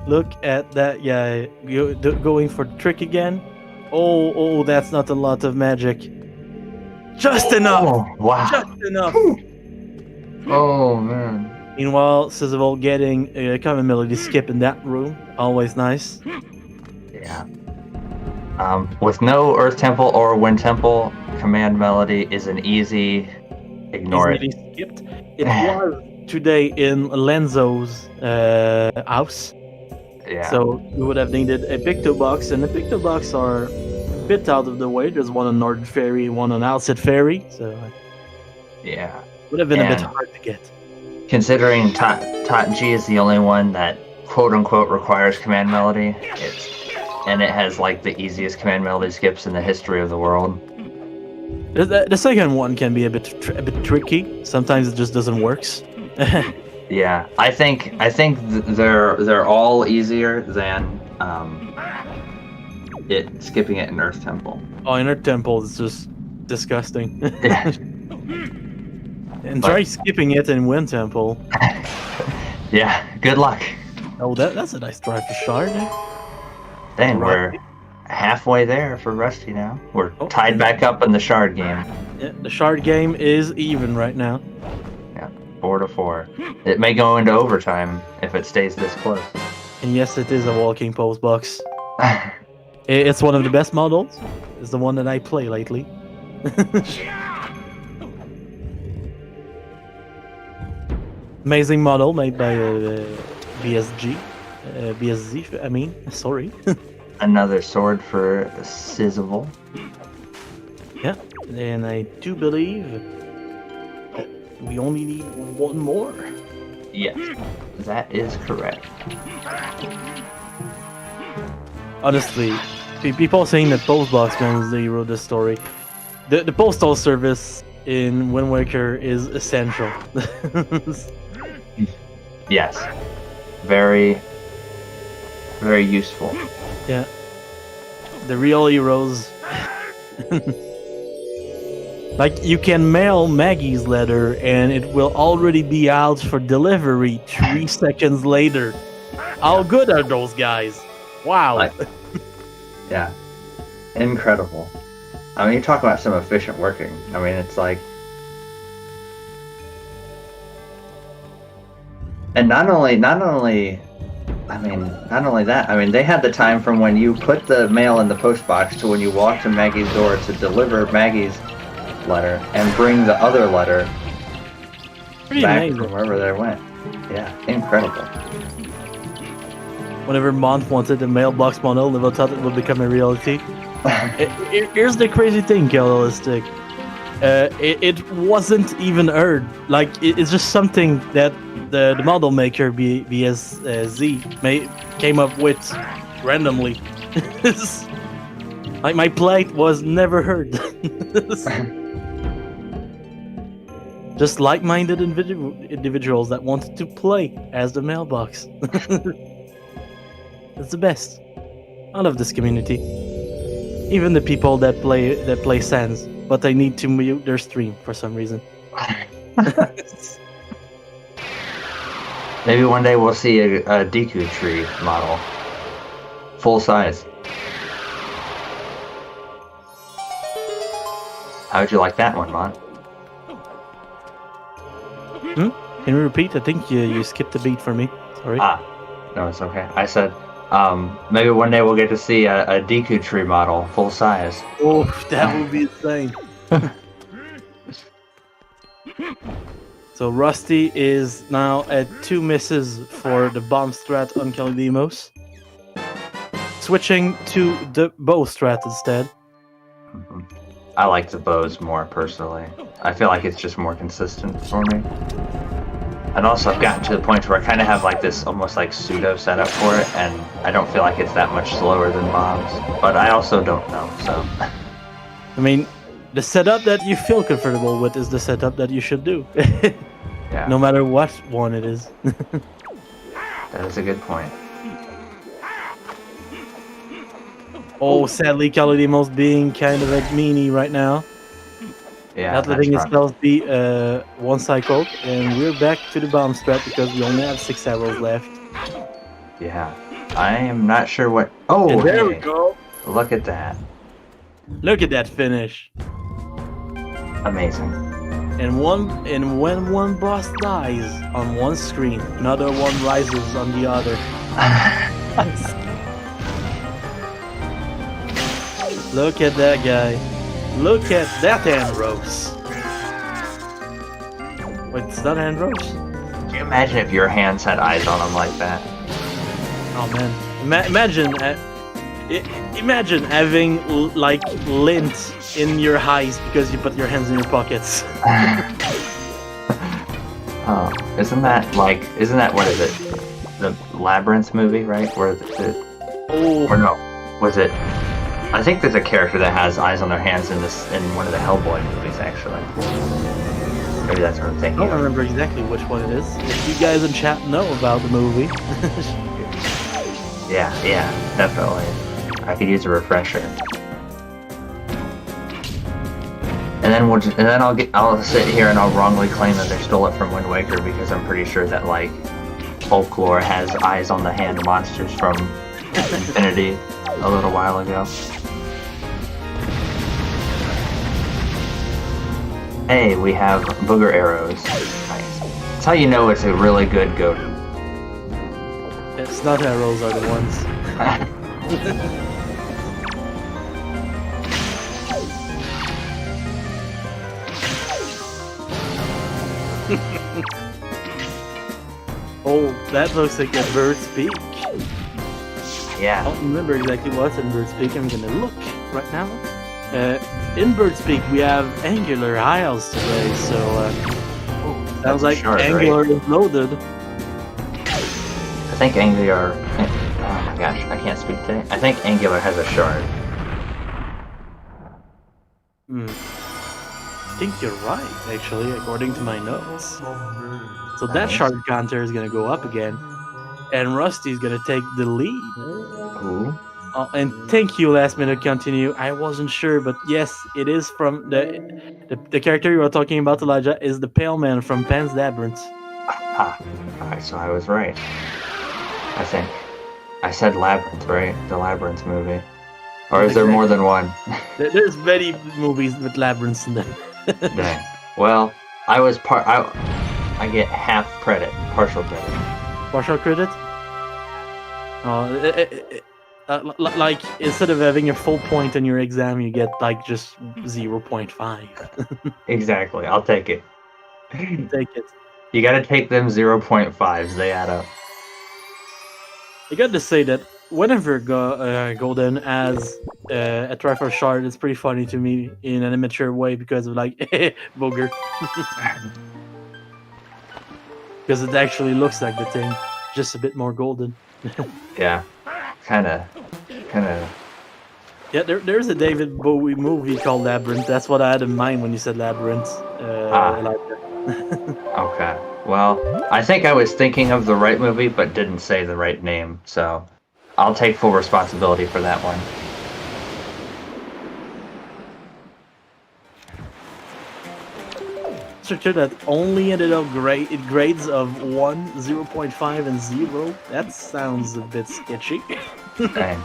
Look at that guy going for the trick again. Oh, that's not a lot of magic. Just enough. Oh, wow. Just enough. Oh man. Meanwhile, Sizival getting a common melody skip in that room. Always nice. Yeah. With no Earth Temple or Wind Temple, Command Melody is an easy ignore it. Skipped. It was today in Lenzo's house. Yeah. So we would have needed a Picto Box, and the Picto Box are bit out of the way. There's one on Northern Ferry, one on Outset Ferry, so Yeah. would have been a bit hard to get. Considering Tot G is the only one that quote unquote requires command melody, and it has like the easiest command melody skips in the history of the world. The second one can be a bit tricky. Sometimes it just doesn't work. Yeah, I think they're all easier than skipping it in Earth Temple. Oh, in Earth Temple is just disgusting. Yeah. And try skipping it in Wind Temple. Yeah, good luck. Oh, that's a nice drive for Shard. Dang, we're halfway there for Rusty now. We're tied back up in the Shard game. Yeah, the Shard game is even right now. 4-4. It may go into overtime if it stays this close. And yes, it is a walking post box. It's one of the best models. It's the one that I play lately. Amazing model made by BSZ, I mean, sorry. Another sword for Sizival. Yeah, and I do believe we only need one more. Yes, that is correct. Honestly, people saying that Postbox Man zero the story. The postal service in Wind Waker is essential. Yes, very, very useful. Yeah, the real heroes. Like, you can mail Maggie's letter and it will already be out for delivery 3 seconds later. How good are those guys? Wow. Yeah. Incredible. I mean, you talk about some efficient working. I mean, it's like... And not only that, I mean, they had the time from when you put the mail in the post box to when you walk to Maggie's door to deliver Maggie's letter and bring the other letter back from wherever they went. Yeah, incredible. Whenever Mont wanted a mailbox model, never thought it would become a reality. Here's the crazy thing, Kalelistic. It wasn't even heard. Like, it's just something that the model maker BSZ came up with randomly. Like, my plate was never heard. Just like-minded individuals that wanted to play as the mailbox. It's the best. I love this community. Even the people that play Sans, but they need to mute their stream for some reason. Maybe one day we'll see a Deku tree model, full size. How would you like that one, Mont? Can you repeat? I think you skipped a beat for me. Sorry. No, it's okay. I said, maybe one day we'll get to see a Deku tree model, full size. Oh, that would be insane. So Rusty is now at 2 misses for the bomb strat on Kalidimos. Switching to the bow strat instead. I like the bows more, personally. I feel like it's just more consistent for me. And also I've gotten to the point where I kind of have like this almost like pseudo setup for it, and I don't feel like it's that much slower than bombs. But I also don't know, so... I mean, the setup that you feel comfortable with is the setup that you should do. Yeah. No matter what one it is. That is a good point. Oh, sadly, Kalidimos being kind of a meanie right now. Yeah, Not letting itself be one cycle, and we're back to the bomb strat because we only have 6 arrows left. Yeah, I am not sure what... Oh, and there we go. Look at that. Look at that finish. Amazing. And when one boss dies on one screen, another one rises on the other. Look at that guy. Look at that Andros. Wait, it's not Andros? Can you imagine if your hands had eyes on them like that? Oh man. Imagine Imagine having like lint in your eyes because you put your hands in your pockets. Oh, isn't that what is it? The Labyrinth movie, right? Or no, was it? I think there's a character that has eyes on their hands in one of the Hellboy movies, actually. Maybe that's what I'm thinking. I don't remember exactly which one it is. If you guys in chat know about the movie. Yeah, definitely. I could use a refresher. And then I'll sit here and I'll wrongly claim that they stole it from Wind Waker because I'm pretty sure that like folklore has eyes on the hand monsters from Infinity a little while ago. Hey, we have booger arrows. Nice. That's how you know it's a really good go-to. Snot arrows are the ones. Oh, that looks like a bird's beak. Yeah. I don't remember exactly what's in bird's beak. I'm gonna look right now. In bird's beak, we have angular aisles today, so sounds like angular is loaded. I think angular. Oh my gosh, I can't speak today. I think angular has a shard. I think you're right, actually, according to my notes. So that shard counter is gonna go up again, and Rusty's gonna take the lead. Ooh. And thank you, Last Minute Continue. I wasn't sure, but yes, it is from the character you were talking about, Elijah, is the Pale Man from Pan's Labyrinth. Alright, so I was right. I think. I said Labyrinth, right? The Labyrinth movie. Or is there more than one? There's many movies with labyrinths in them. Dang. Well, I get half credit, partial credit. Partial credit? Like instead of having a full point in your exam, you get like just 0.5. Exactly. I'll take it. Take it. You gotta take them 0.5s. They add up. I got to say that whenever Golden as a Triforce Shard, it's pretty funny to me in an immature way because of like booger. Because it actually looks like the thing, just a bit more golden. Yeah, kind of. Yeah, there's a David Bowie movie called Labyrinth. That's what I had in mind when you said Labyrinth. Okay. Well, I think I was thinking of the right movie, but didn't say the right name, so I'll take full responsibility for that one. Structure that only ended up grades of 1, 0.5, and 0. That sounds a bit sketchy. Okay.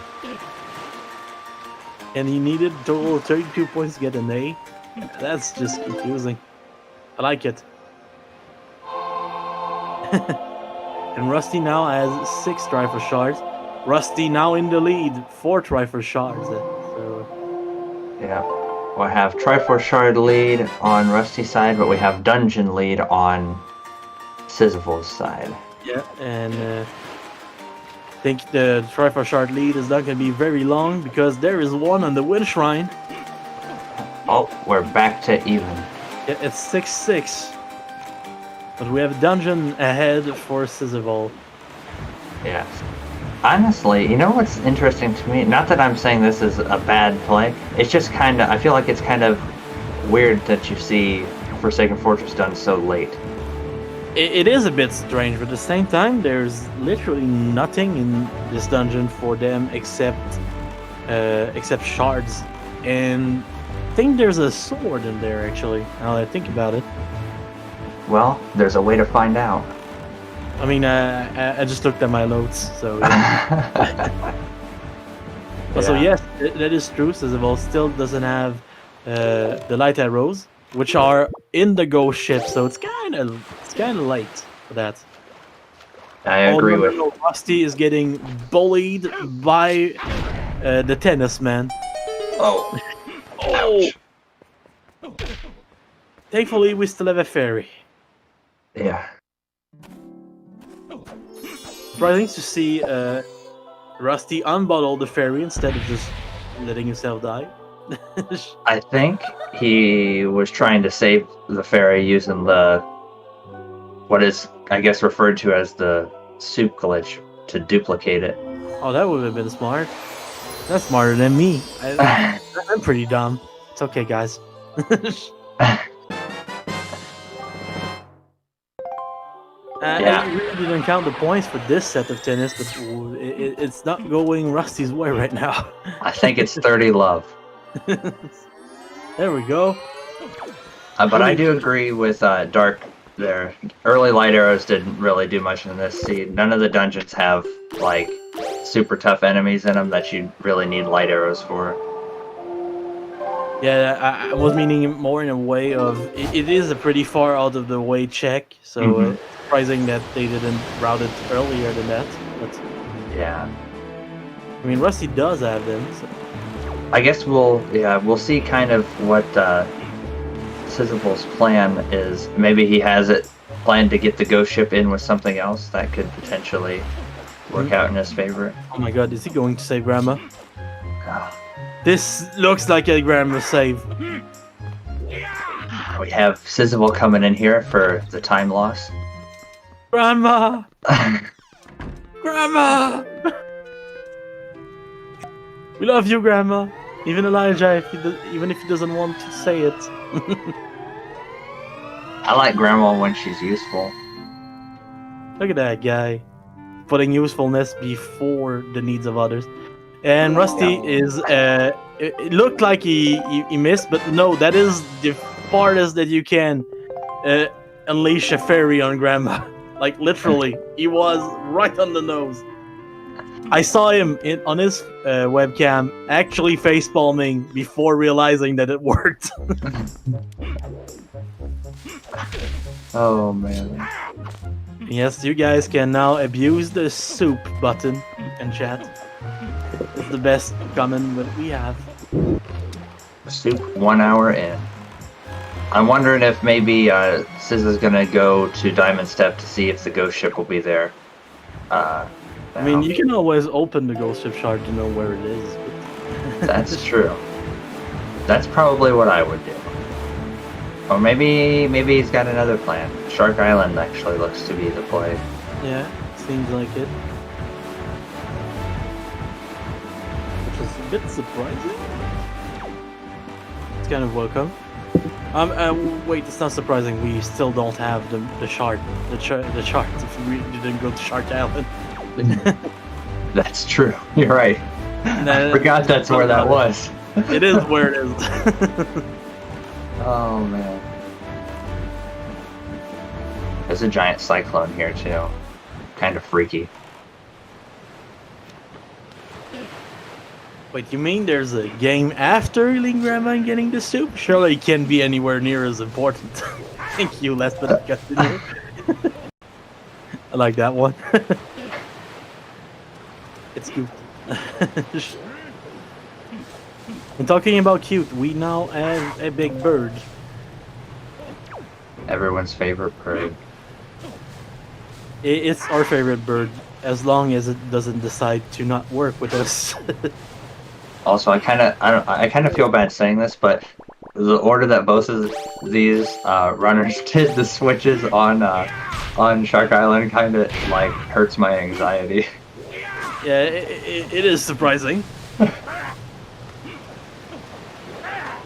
And he needed a total of 32 points to get an A. That's just confusing. I like it. And Rusty now has 6 Triforce Shards. Rusty now in the lead, 4 Triforce Shards. So. Yeah. We'll have Triforce Shard lead on Rusty's side, but we have Dungeon lead on Sizival's side. Yeah, and I think the Triforce Shard lead is not going to be very long because there is one on the Wind Shrine. Oh, we're back to even. Yeah, it's 6-6. But we have a dungeon ahead for Sizival. Yes. Honestly, you know what's interesting to me? Not that I'm saying this is a bad play. It's just kind of, I feel like it's kind of weird that you see Forsaken Fortress done so late. It is a bit strange, but at the same time, there's literally nothing in this dungeon for them except shards. And I think there's a sword in there, actually, now that I think about it. Well, there's a way to find out. I mean, I just looked at my notes, so... Yeah. Also, yes, that is true. Sizival still doesn't have the light arrows, which are in the ghost ship, so it's kind of late for that. I agree with you. Rusty is getting bullied by the tennis man. Oh! Ouch. Thankfully, we still have a fairy. Yeah. Surprising to see Rusty unbottled the fairy instead of just letting himself die. I think he was trying to save the fairy using what is, I guess, referred to as the soup glitch to duplicate it. Oh, that would have been smart. That's smarter than me. I'm pretty dumb. It's okay, guys. Yeah. I really didn't count the points for this set of tennis, but it's not going Rusty's way right now. I think it's 30 love. There we go. But I do agree with Dark there. Early light arrows didn't really do much in this. See, none of the dungeons have, like, super tough enemies in them that you really need light arrows for. Yeah, I was meaning more in a way of it is a pretty far out of the way check, so surprising that they didn't route it earlier than that. But yeah, I mean, Rusty does have them. So. I guess we'll see kind of what Sizival's plan is. Maybe he has it planned to get the ghost ship in with something else that could potentially work out in his favor. Oh my god, is he going to save Grandma? This looks like a Grandma save. We have Sizival coming in here for the time loss. Grandma! Grandma! We love you, Grandma. Even Elijah, even if he doesn't want to say it. I like Grandma when she's useful. Look at that guy. Putting usefulness before the needs of others. And Rusty is, it looked like he missed, but no, that is the farthest that you can unleash a fairy on Grandma. Like, literally, he was right on the nose. I saw him on his webcam actually facepalming before realizing that it worked. Oh, man. Yes, you guys can now abuse the soup button in chat. It's the best comment that we have. Soup 1 hour in. I'm wondering if maybe Sizz is gonna go to Diamond Step to see if the ghost ship will be there. I mean, you can always open the ghost ship shard to know where it is. But... That's true. That's probably what I would do. Or maybe he's got another plan. Shark Island actually looks to be the play. Yeah, seems like it. Which is a bit surprising. It's kind of welcome. Wait, it's not surprising. We still don't have the chart. The chart. If we didn't go to Shark Island. That's true. You're right. I forgot that's where that was. It is where it is. Oh man. There's a giant cyclone here too. Kind of freaky. Wait, you mean there's a game after Ling Grandma and getting the soup? Surely it can't be anywhere near as important. Thank you, last but not continue. I like that one. It's cute. And talking about cute, we now have a big bird. Everyone's favorite bird. It's our favorite bird, as long as it doesn't decide to not work with us. Also, I kind of feel bad saying this, but the order that both of these runners did the switches on Shark Island kind of like hurts my anxiety. Yeah, it is surprising.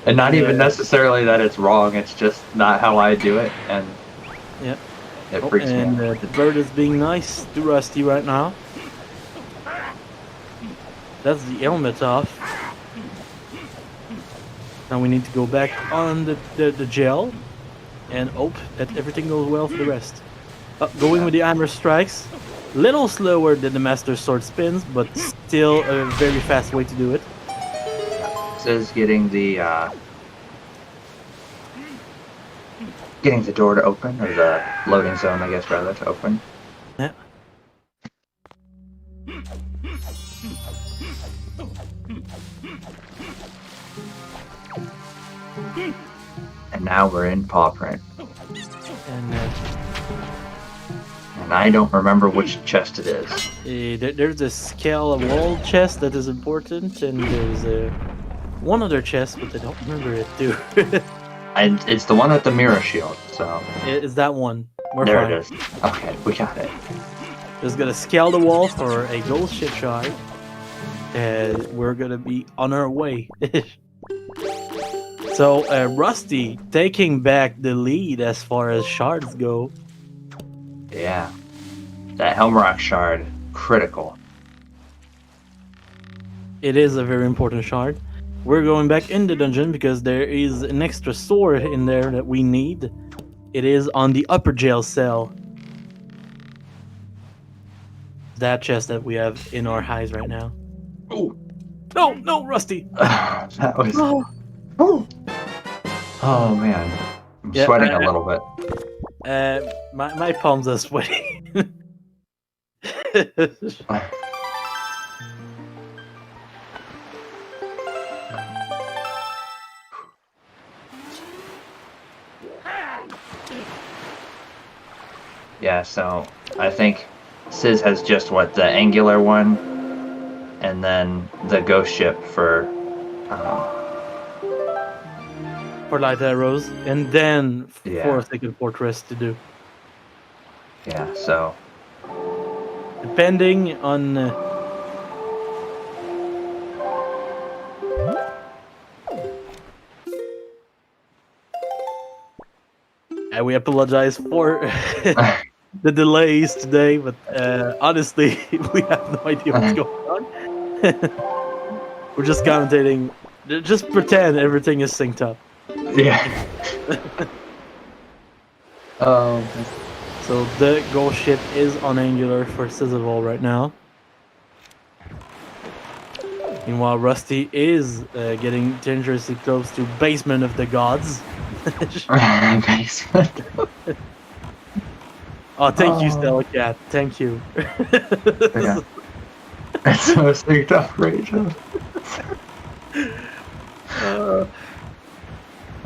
And not even necessarily that it's wrong, it's just not how I do it, and yeah, it freaks me out. And the bird is being nice to Rusty right now. That's the helmet off. Now we need to go back on the gel and hope that everything goes well for the rest. Going with the hammer strikes. Little slower than the Master Sword spins, but still a very fast way to do it. This is getting the door to open, or the loading zone, I guess, rather, to open. Yeah. And now we're in paw print. And and I don't remember which chest it is. There's a scale wall chest that is important, and there's one other chest, but I don't remember it too. And it's the one with the mirror shield, so... It's that one. We're there fine. it is. Okay, we got it. Just gonna scale the wall for a gold ship shard, and we're gonna be on our way. So, Rusty taking back the lead as far as shards go. Yeah. That Helmrock shard, critical. It is a very important shard. We're going back in the dungeon because there is an extra sword in there that we need. It is on the upper jail cell. That chest that we have in our highs right now. Oh, no, Rusty! that was... Oh. Oh man, I'm sweating a little bit. My palms are sweaty. Yeah, so I think Siz has just the angular one, and then the ghost ship for light arrows, and then Yeah. for a second fortress to do. Yeah, so Depending on and we apologize for the delays today, but honestly, we have no idea what's going on. We're just commentating. Just pretend everything is synced up. yeah. So the ghost ship is on angular for Sizival right now. Meanwhile, Rusty is getting dangerously close to basement of the gods. Basement. Oh, thank you, Stella Cat. Thank you. Yeah. It's so synced up, Rachel.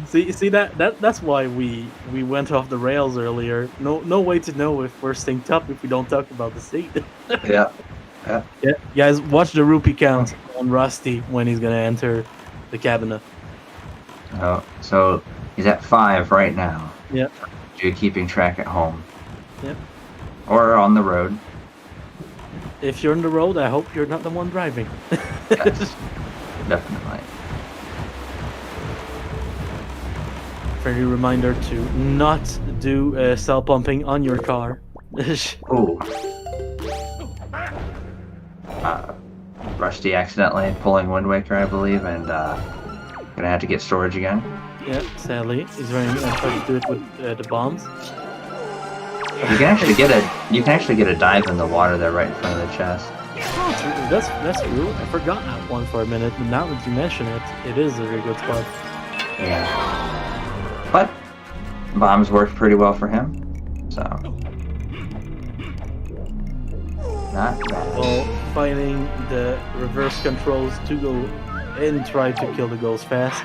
See that's why we went off the rails earlier. No way to know if we're synced up if we don't talk about the seat. Yeah. Yeah, guys, watch the rupee count on Rusty when he's gonna enter the cabinet. Oh, so he's at 5 right now. Yep. You're keeping track at home. Yep. Or on the road. If you're on the road, I hope you're not the one driving. Yes, definitely. Friendly reminder to not do cell pumping on your car. Ooh. Rusty accidentally pulling Wind Waker, I believe, and gonna have to get storage again. Yeah, sadly, he's running. Trying to do it with the bombs. You can actually get a dive in the water there right in front of the chest. Oh, that's true. I forgot that one for a minute, but now that you mention it, it is a very good spot. Yeah. But bombs worked pretty well for him, so not bad. Well, finding the reverse controls to go and try to kill the ghost fast.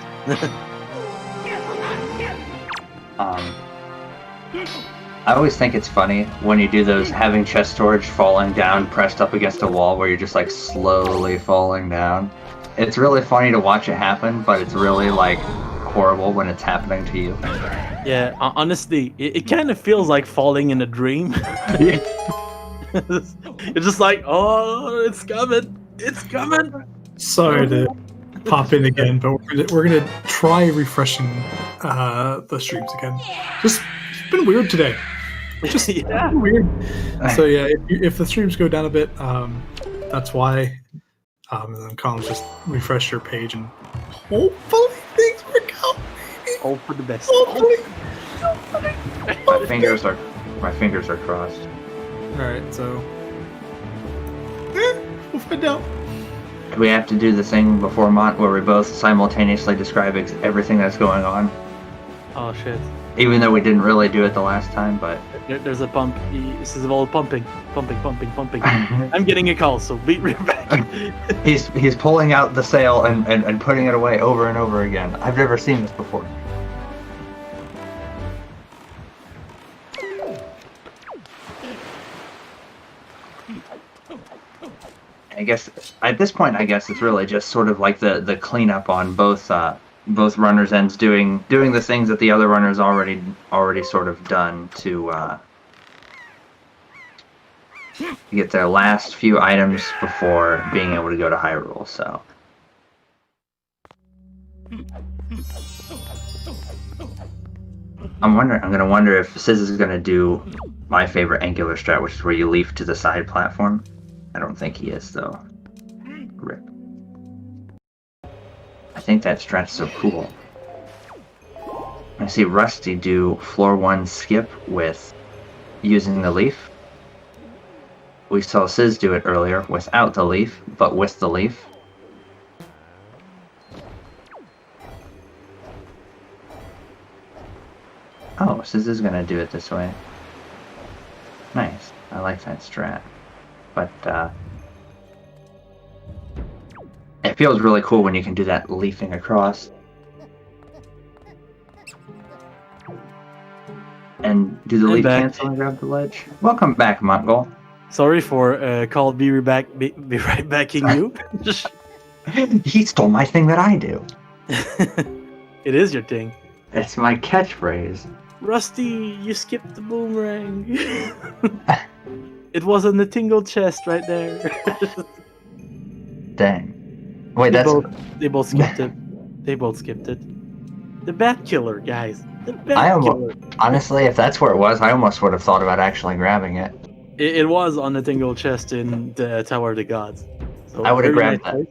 I always think it's funny when you do those having chest storage falling down pressed up against a wall where you're just like slowly falling down. It's really funny to watch it happen, but it's really like horrible when it's happening to you. Yeah, honestly, it kind of feels like falling in a dream. Yeah. It's just like, oh, it's coming. Sorry to pop in again, but we're gonna try refreshing the streams again. Just it's been weird today. Just Yeah. weird. So yeah, if the streams go down a bit, that's why. And then Colin's just refresh your page and hopefully things work out. Maybe. All for the best. Hopefully. My fingers are crossed. All right, so we'll find out. Do we have to do the thing before Mont where we both simultaneously describe everything that's going on? Oh shit. Even though we didn't really do it the last time, but There's a pump. This is all pumping. I'm getting a call, so be right back. he's pulling out the sail and putting it away over and over again. I've never seen this before. guess at this point, I guess it's really just sort of like the cleanup on both runners' ends, doing the things that the other runners already sort of done to get their last few items before being able to go to Hyrule. So. I'm gonna wonder if Sizz is gonna do my favorite angular strat, which is where you leaf to the side platform. I don't think he is, though. Rip. I think that strat's so cool. I see Rusty do floor 1 skip with using the leaf. We saw Sizz do it earlier without the leaf, but with the leaf. Oh, Sizz is gonna do it this way. Nice. I like that strat. But, it feels really cool when you can do that leafing across. And do the leaf cancel and grab the ledge? Welcome back, Mongol. Sorry for called be right backing you. He stole my thing that I do. It is your thing. It's my catchphrase. Rusty, you skipped the boomerang. It was on the tingle chest right there. Dang. Wait, they both skipped it. They both skipped it. The Bat Killer, guys. The Bat Killer. Honestly, if that's where it was, I almost would have thought about actually grabbing it. It was on the tingle chest in the Tower of the Gods. So I would have grabbed that.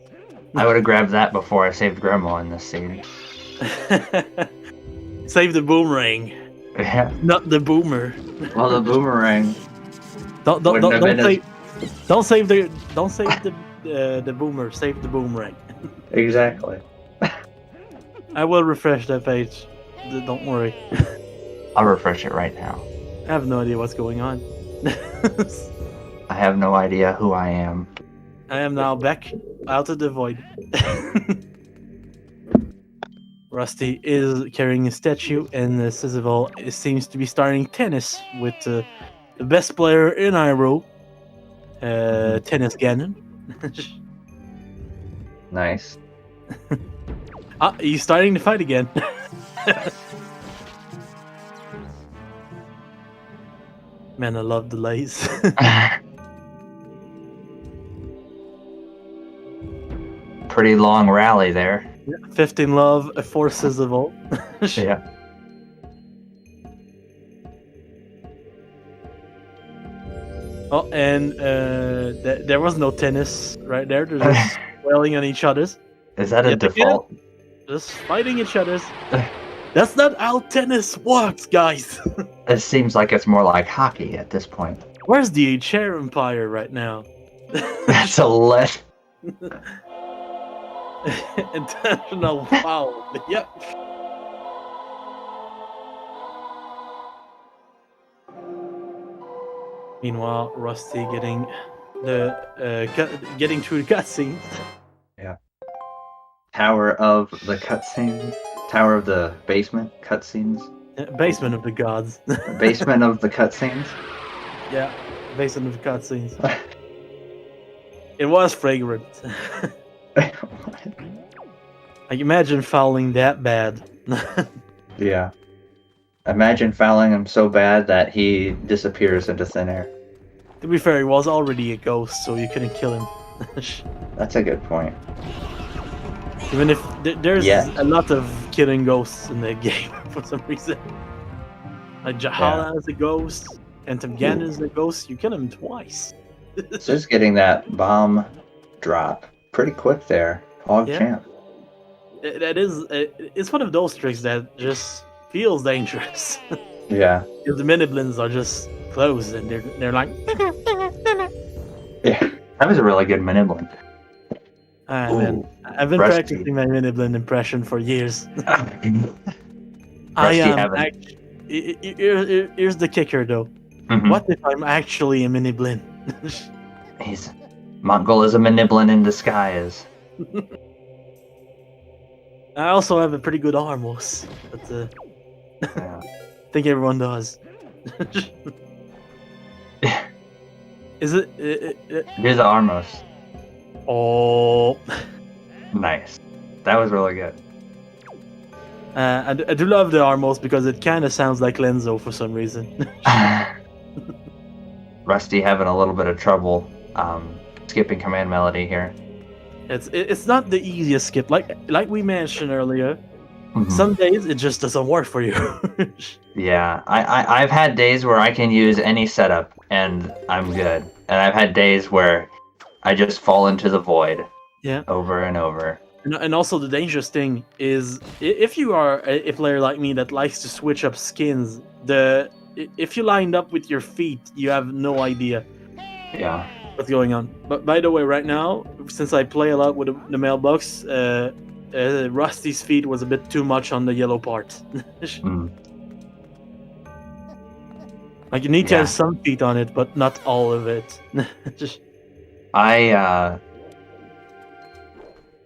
I would have grabbed that before I saved Grandma in this scene. Save the boomerang. Yeah. Not the boomer. Well, the boomerang. Don't save the boomer. Save the boomerang. Exactly. I will refresh that page. Don't worry. I'll refresh it right now. I have no idea what's going on. I have no idea who I am. I am now back out of the void. Rusty is carrying a statue, and Sizival seems to be starting tennis with the best player in Hyrule, Tennis Ganon. Nice. He's starting to fight again. Man, I love delays. Pretty long rally there. 15 love, 4 Sizival. Yeah. Oh, and there was no tennis right there. They're just wailing on each other's. Is that a default? Just fighting each other's. That's not how tennis works, guys. It seems like it's more like hockey at this point. Where's the chair umpire right now? That's a left. Intentional foul. Yep. Meanwhile, Rusty getting getting through the cutscenes. Yeah. Tower of the cutscenes. Tower of the basement cutscenes. Basement of the gods. Basement of the cutscenes. Yeah, basement of the cutscenes. It was fragrant. Like, imagine fouling that bad. Yeah. Imagine fouling him so bad that he disappears into thin air. To be fair, he was already a ghost, so you couldn't kill him. That's a good point. Even if there's a lot of killing ghosts in the game for some reason. Like Jahala is a ghost, and Ganon is a ghost. You kill him twice. Just getting that bomb drop pretty quick there. Champ. It's one of those tricks that just feels dangerous. Yeah. Because the mini-blins are just close, and they're like... Yeah, that was a really good mini-blin. Man, I've been practicing my mini-blin impression for years. Here's the kicker, though. Mm-hmm. What if I'm actually a mini-blin? Mongol is a mini-blin in disguise. I also have a pretty good armos, but I think everyone does. Is it? Is it? Here's the armos. Oh. Nice. That was really good. I do love the Armos because it kind of sounds like Lenzo for some reason. Rusty having a little bit of trouble skipping command melody here. It's not the easiest skip, like we mentioned earlier. Mhm. Some days it just doesn't work for you. Yeah, I've had days where I can use any setup and I'm good, and I've had days where I just fall into the void. Yeah. Over and over. And also the dangerous thing is, if you are a player like me that likes to switch up skins, if you lined up with your feet, you have no idea. Yeah. What's going on. But by the way, right now, since I play a lot with the mailbox, Rusty's feet was a bit too much on the yellow part. Like you need to have some feet on it, but not all of it.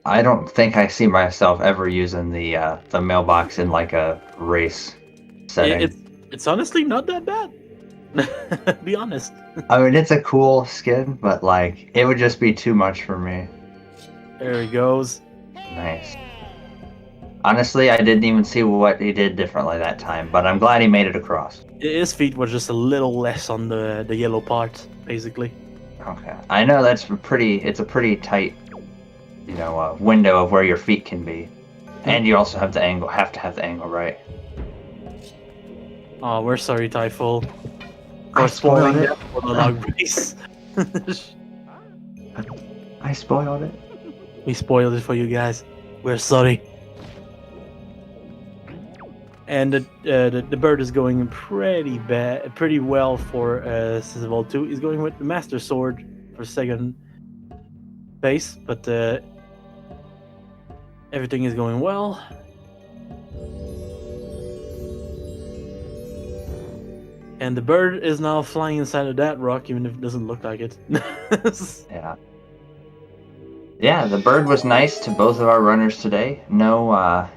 I don't think I see myself ever using the mailbox in like a race setting. It's honestly not that bad. Be honest. I mean, it's a cool skin, but like it would just be too much for me. There he goes. Nice. Honestly, I didn't even see what he did differently that time, but I'm glad he made it across. His feet were just a little less on the yellow part, basically. Okay. I know it's a pretty tight, window of where your feet can be. And you also have to have the angle right. Oh, we're sorry, Typhoon. I spoiled it. For the log race. I spoiled it. We spoiled it for you guys. We're sorry. And the bird is going pretty well for Sizival too. He's going with the Master Sword for second base, but everything is going well. And the bird is now flying inside of that rock, even if it doesn't look like it. Yeah. Yeah, the bird was nice to both of our runners today. No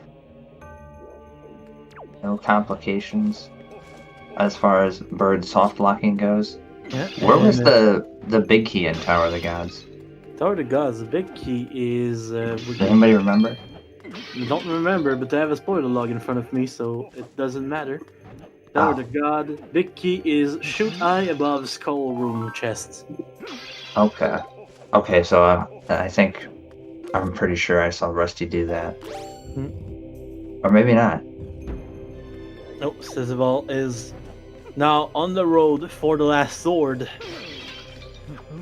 complications as far as bird soft locking goes. Yeah. Where was the big key in Tower of the Gods? Tower of the Gods, the big key is... Does anybody remember? I don't remember, but I have a spoiler log in front of me, so it doesn't matter. Tower of the God, big key is shoot eye above skull room chest. Okay. Okay, so I'm pretty sure I saw Rusty do that. Or maybe not. Nope, Sizival is now on the road for the last sword.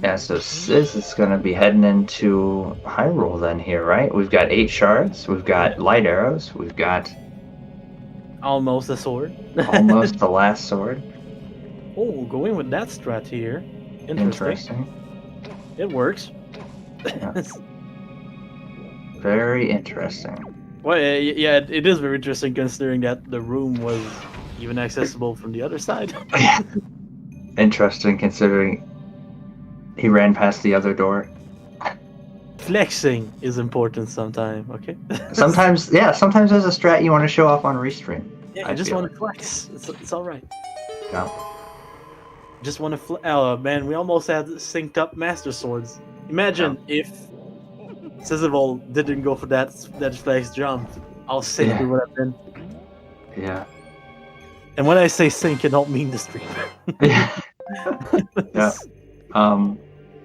Yeah, so Siz is going to be heading into Hyrule then here, right? We've got 8 shards, we've got light arrows, we've got... Almost a sword. Almost the last sword. Oh, going with that strat here. Interesting. It works. Yeah. Very interesting. Well, yeah, it is very interesting considering that the room was even accessible from the other side. Yeah. Interesting considering he ran past the other door. Flexing is important sometimes, okay? Sometimes there's a strat you want to show off on Restream. Yeah, I just want to flex. It's alright. Yeah. Just want to oh man, we almost had synced up Master Swords. Imagine if Sizival didn't go for that flex jump. I'll sync it would have been. Yeah. And when I say sync, I don't mean the stream. Yeah.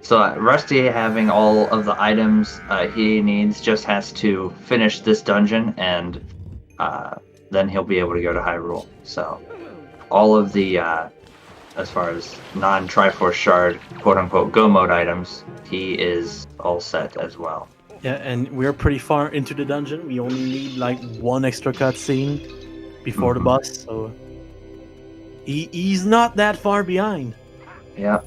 So Rusty, having all of the items he needs, just has to finish this dungeon, and then he'll be able to go to Hyrule. So all of the, as far as non-Triforce Shard, quote-unquote, go mode items, he is all set as well. Yeah, and we're pretty far into the dungeon. We only need like one extra cutscene before the boss, so he's not that far behind. Yeah.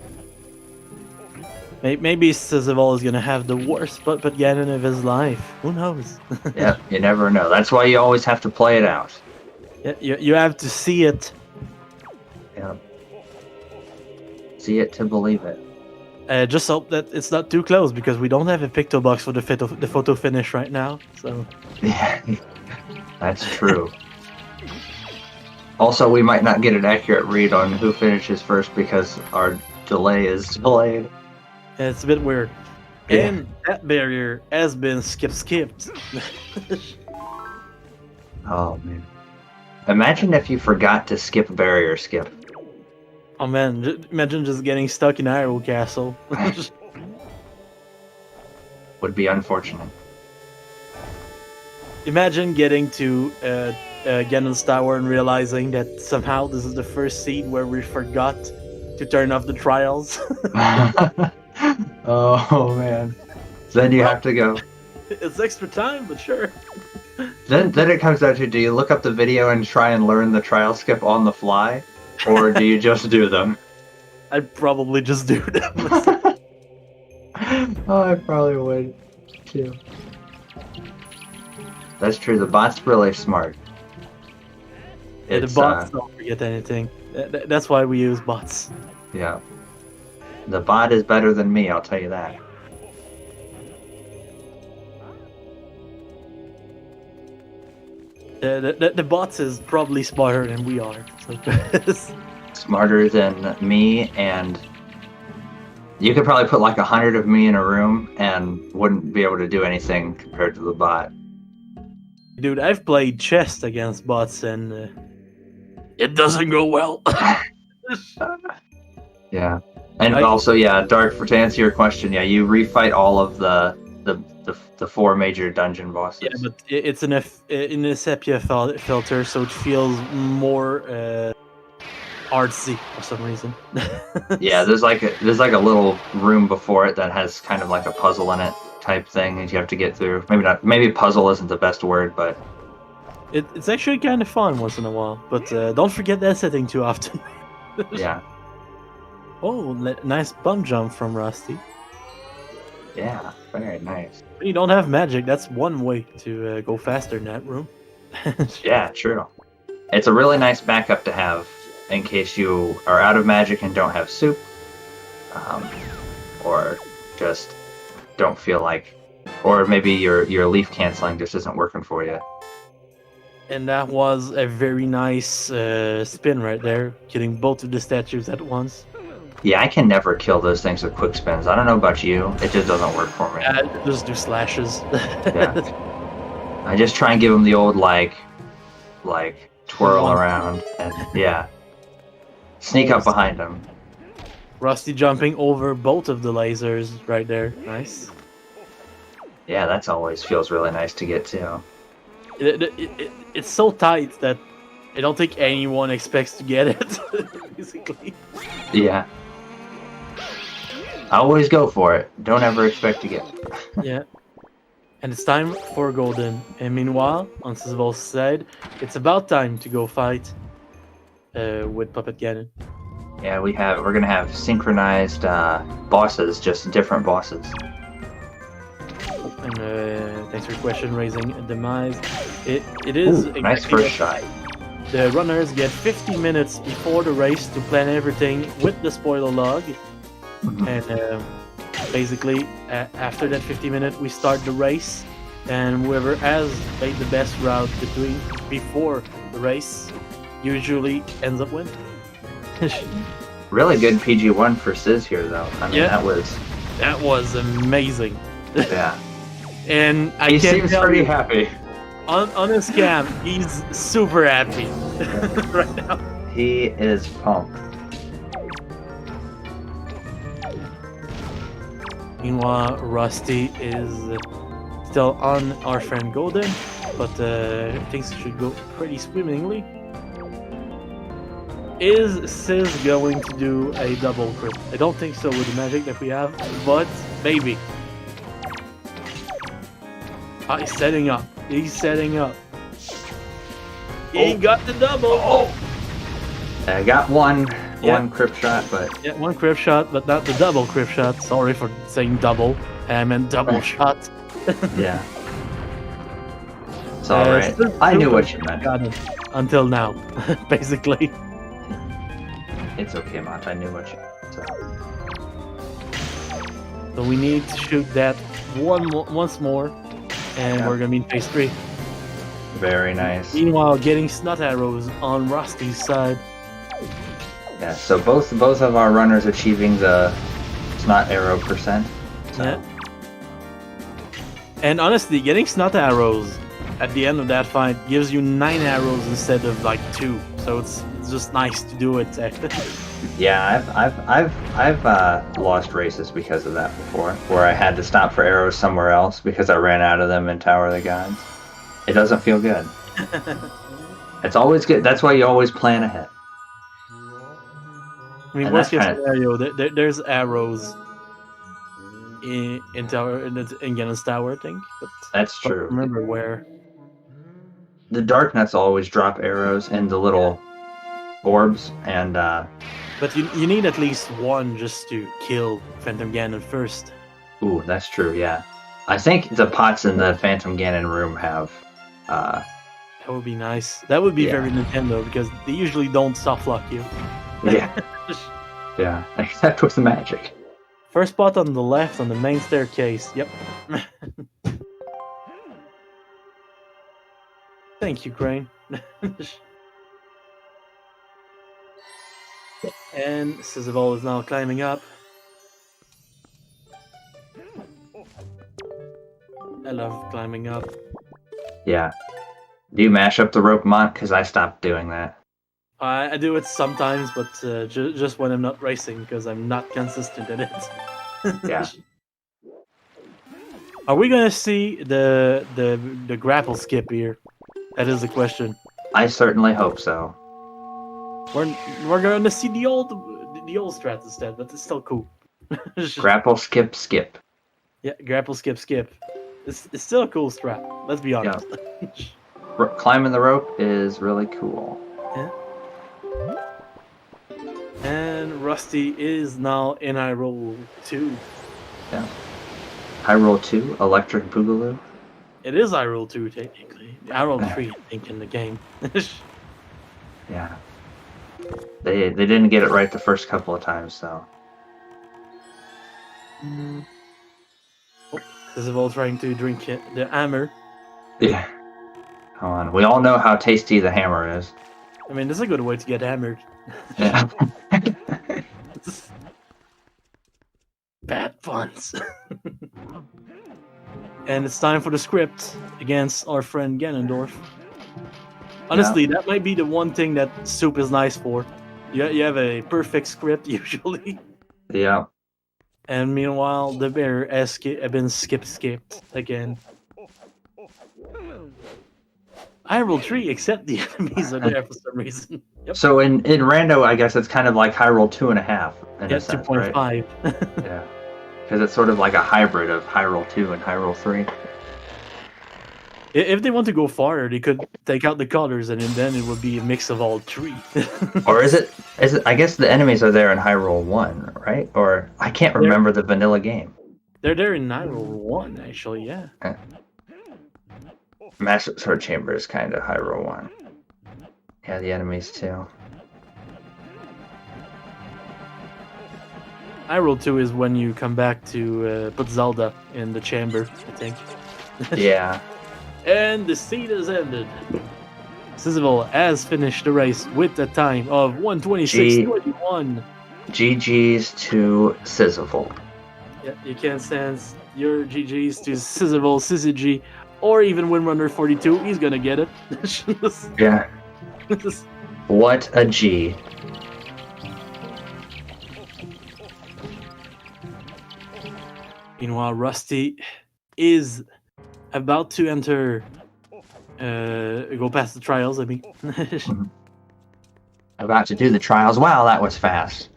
Maybe Sizival is gonna have the worst but Ganon of his life. Who knows? Yeah, you never know. That's why you always have to play it out. Yeah, you have to see it. Yeah. See it to believe it. Just hope that it's not too close, because we don't have a picto box for the photo finish right now. So. Yeah, that's true. Also, we might not get an accurate read on who finishes first because our delay is delayed. Yeah, it's a bit weird. And that barrier has been skipped. Oh man! Imagine if you forgot to skip barrier skip. Oh man, imagine just getting stuck in Hyrule Castle. Would be unfortunate. Imagine getting to Ganon's Tower and realizing that somehow this is the first scene where we forgot to turn off the trials. Oh man! Then you have to go. It's extra time, but sure. Then it comes down to, do you look up the video and try and learn the trial skip on the fly, or do you just do them? I'd probably just do them. Oh, I probably would too. That's true. The bot's really smart. Yeah, the bots don't forget anything. That's why we use bots. Yeah. The bot is better than me, I'll tell you that. The bots is probably smarter than we are. So. Smarter than me, and you could probably put like 100 of me in a room and wouldn't be able to do anything compared to the bot. Dude, I've played chess against bots and it doesn't go well. Yeah. And also, Dark, to answer your question, you refight all of the 4 major dungeon bosses. Yeah, but it's in a sepia filter, so it feels more artsy for some reason. Yeah, there's like a little room before it that has kind of like a puzzle in it type thing that you have to get through. Maybe puzzle isn't the best word, but it's actually kind of fun once in a while. But don't forget that setting too often. Yeah. Oh, nice bump jump from Rusty. Yeah, very nice. When you don't have magic, that's one way to go faster in that room. Yeah, true. It's a really nice backup to have in case you are out of magic and don't have soup, or just don't feel like, or maybe your leaf canceling just isn't working for you. And that was a very nice spin right there, killing both of the statues at once. Yeah, I can never kill those things with quick spins. I don't know about you, it just doesn't work for me. Just do slashes. Yeah. I just try and give them the old like twirl around and sneak up behind them. Rusty jumping over both of the lasers right there. Nice. Yeah, that's always feels really nice to get to. It's so tight that I don't think anyone expects to get it, basically. Yeah. I always go for it. Don't ever expect to get it. Yeah. And it's time for Golden. And meanwhile, on Sizival's side, it's about time to go fight with Puppet Ganon. Yeah, we're gonna have synchronized bosses, just different bosses. And thanks for question raising Demise. It is Ooh, nice first shot. The runners get 50 minutes before the race to plan everything with the spoiler log. And basically, after that 50 minutes, we start the race. And whoever has made the best route before the race usually ends up winning. Really good PG-1 for Siz here, though. I mean, that was amazing. Yeah. And he seems pretty happy. On his cam, he's super happy right now. He is pumped. Meanwhile, Rusty is still on our friend Golden, but things should go pretty swimmingly. Is Siz going to do a double crit? I don't think so with the magic that we have, but maybe. He's setting up. He's setting up. He got the double. I got one crypt shot, but one crypt shot, but not the double crypt shot. Sorry for saying double. I meant double shot. Yeah. It's alright. I knew what you meant. Got it. Until now, basically. It's okay, Mont. I knew what you meant. So we need to shoot that once more, and we're gonna be in phase 3. Very nice. Meanwhile, getting snot arrows on Rusty's side. Yeah, so both of our runners achieving the snot arrow %. So. Yeah. And honestly, getting snot arrows at the end of that fight gives you 9 arrows instead of like 2. So it's just nice to do it. Yeah, I've lost races because of that before, where I had to stop for arrows somewhere else because I ran out of them in Tower of the Gods. It doesn't feel good. It's always good. That's why you always plan ahead. I mean, worst case scenario, there's arrows in Ganon's Tower, I think. But that's true. Remember where? The Dark Nuts always drop arrows in the little orbs, and but you need at least one just to kill Phantom Ganon first. Ooh, that's true. Yeah, I think the pots in the Phantom Ganon room have. That would be nice. That would be very Nintendo because they usually don't soft lock you. Yeah. Yeah, except with the magic. First spot on the left on the main staircase. Yep. Thank you, Crane. And Sizival is now climbing up. I love climbing up. Yeah. Do you mash up the rope, Mont? Because I stopped doing that. I do it sometimes, but just when I'm not racing, because I'm not consistent in it. Yeah. Are we gonna see the grapple skip here? That is the question. I certainly hope so. We're gonna see the old strat instead, but it's still cool. Grapple, skip, skip. Yeah, grapple, skip, skip. It's still a cool strat. Let's be honest. Yeah. Climbing the rope is really cool. Yeah. And Rusty is now in Hyrule 2. Yeah. Hyrule 2, Electric Boogaloo. It is Hyrule 2, technically. Hyrule 3, I think, in the game. Yeah. They didn't get it right the first couple of times, so. Sizival trying to drink the hammer. Yeah. Come on. We all know how tasty the hammer is. I mean, this is a good way to get hammered. Yeah. Bad puns. And it's time for the script against our friend Ganondorf. Honestly, that might be the one thing that Soup is nice for. You have a perfect script, usually. Yeah. And meanwhile, the bear has been skipped again. Hyrule 3, except the enemies are there for some reason. Yep. So in Rando, I guess it's kind of like Hyrule 2.5 in a sense, 2.5. Right? Yeah. Because it's sort of like a hybrid of Hyrule 2 and Hyrule 3. If they want to go farther, they could take out the colors, and then it would be a mix of all three. Or is it? I guess the enemies are there in Hyrule 1, right? Or I can't remember the vanilla game. They're there in Hyrule 1, actually. Yeah. Master Sword Chamber is kind of Hyrule 1. Yeah, the enemies too. Hyrule 2 is when you come back to put Zelda in the chamber, I think. Yeah. And the seed has ended. Sizival has finished the race with a time of 1:26.21. GG's to Sizival. Yeah, you can't send your GG's to Sizival, Syzygy, or even Windrunner 42. He's gonna get it. Yeah. What a G. Meanwhile, Rusty is about to enter, go past the trials, I mean. About to do the trials. Wow, that was fast.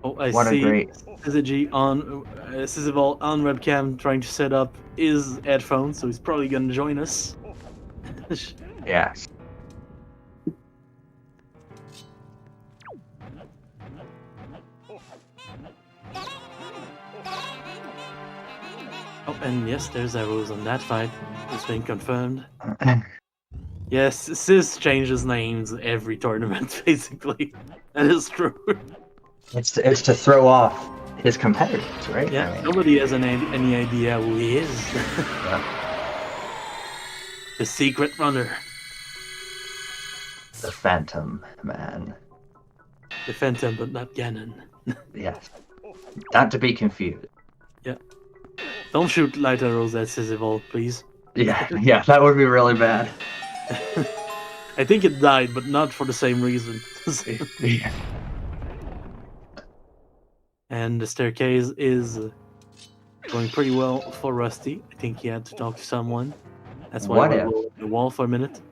Oh, I what see. A great... Syzygy on Sizival on webcam trying to set up his headphones, so he's probably gonna join us. Yes. Oh, and yes, there's arrows on that fight. It's been confirmed. Yes, Sis changes names every tournament, basically. That is true. It's to throw off his competitors, right? Yeah, I mean... nobody has any idea who he is. Yeah. The secret runner. The Phantom Man. The Phantom, but not Ganon. Yes. Not to be confused. Yeah. Don't shoot light arrows at Sizival, please. Yeah, that would be really bad. I think it died, but not for the same reason. Yeah. And the staircase is going pretty well for Rusty. I think he had to talk to someone. That's why we're on the wall for a minute.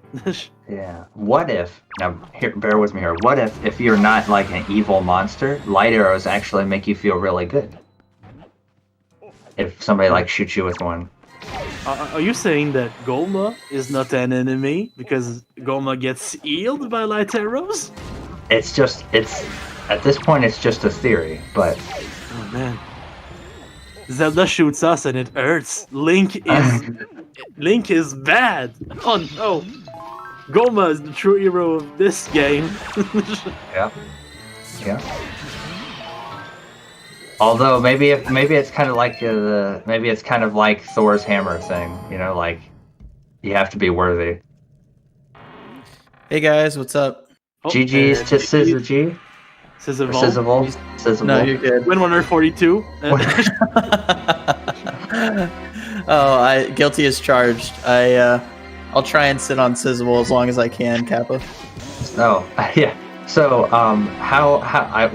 Yeah. What if, now here, bear with me here, what if you're not like an evil monster, light arrows actually make you feel really good? If somebody like shoots you with one. Are you saying that Goma is not an enemy because Goma gets healed by light arrows? It's at this point it's just a theory, but... Oh man. Zelda shoots us and it hurts. Link is bad. Oh no. Goma is the true hero of this game. Yeah. Although maybe it's kind of like like Thor's hammer thing, you know, like you have to be worthy. Hey guys, what's up? GG's to Sizival. Sizival. No, you're good. Win 142. Oh, guilty as charged. I'll try and sit on Sizival as long as I can, Kappa. Oh, yeah. So,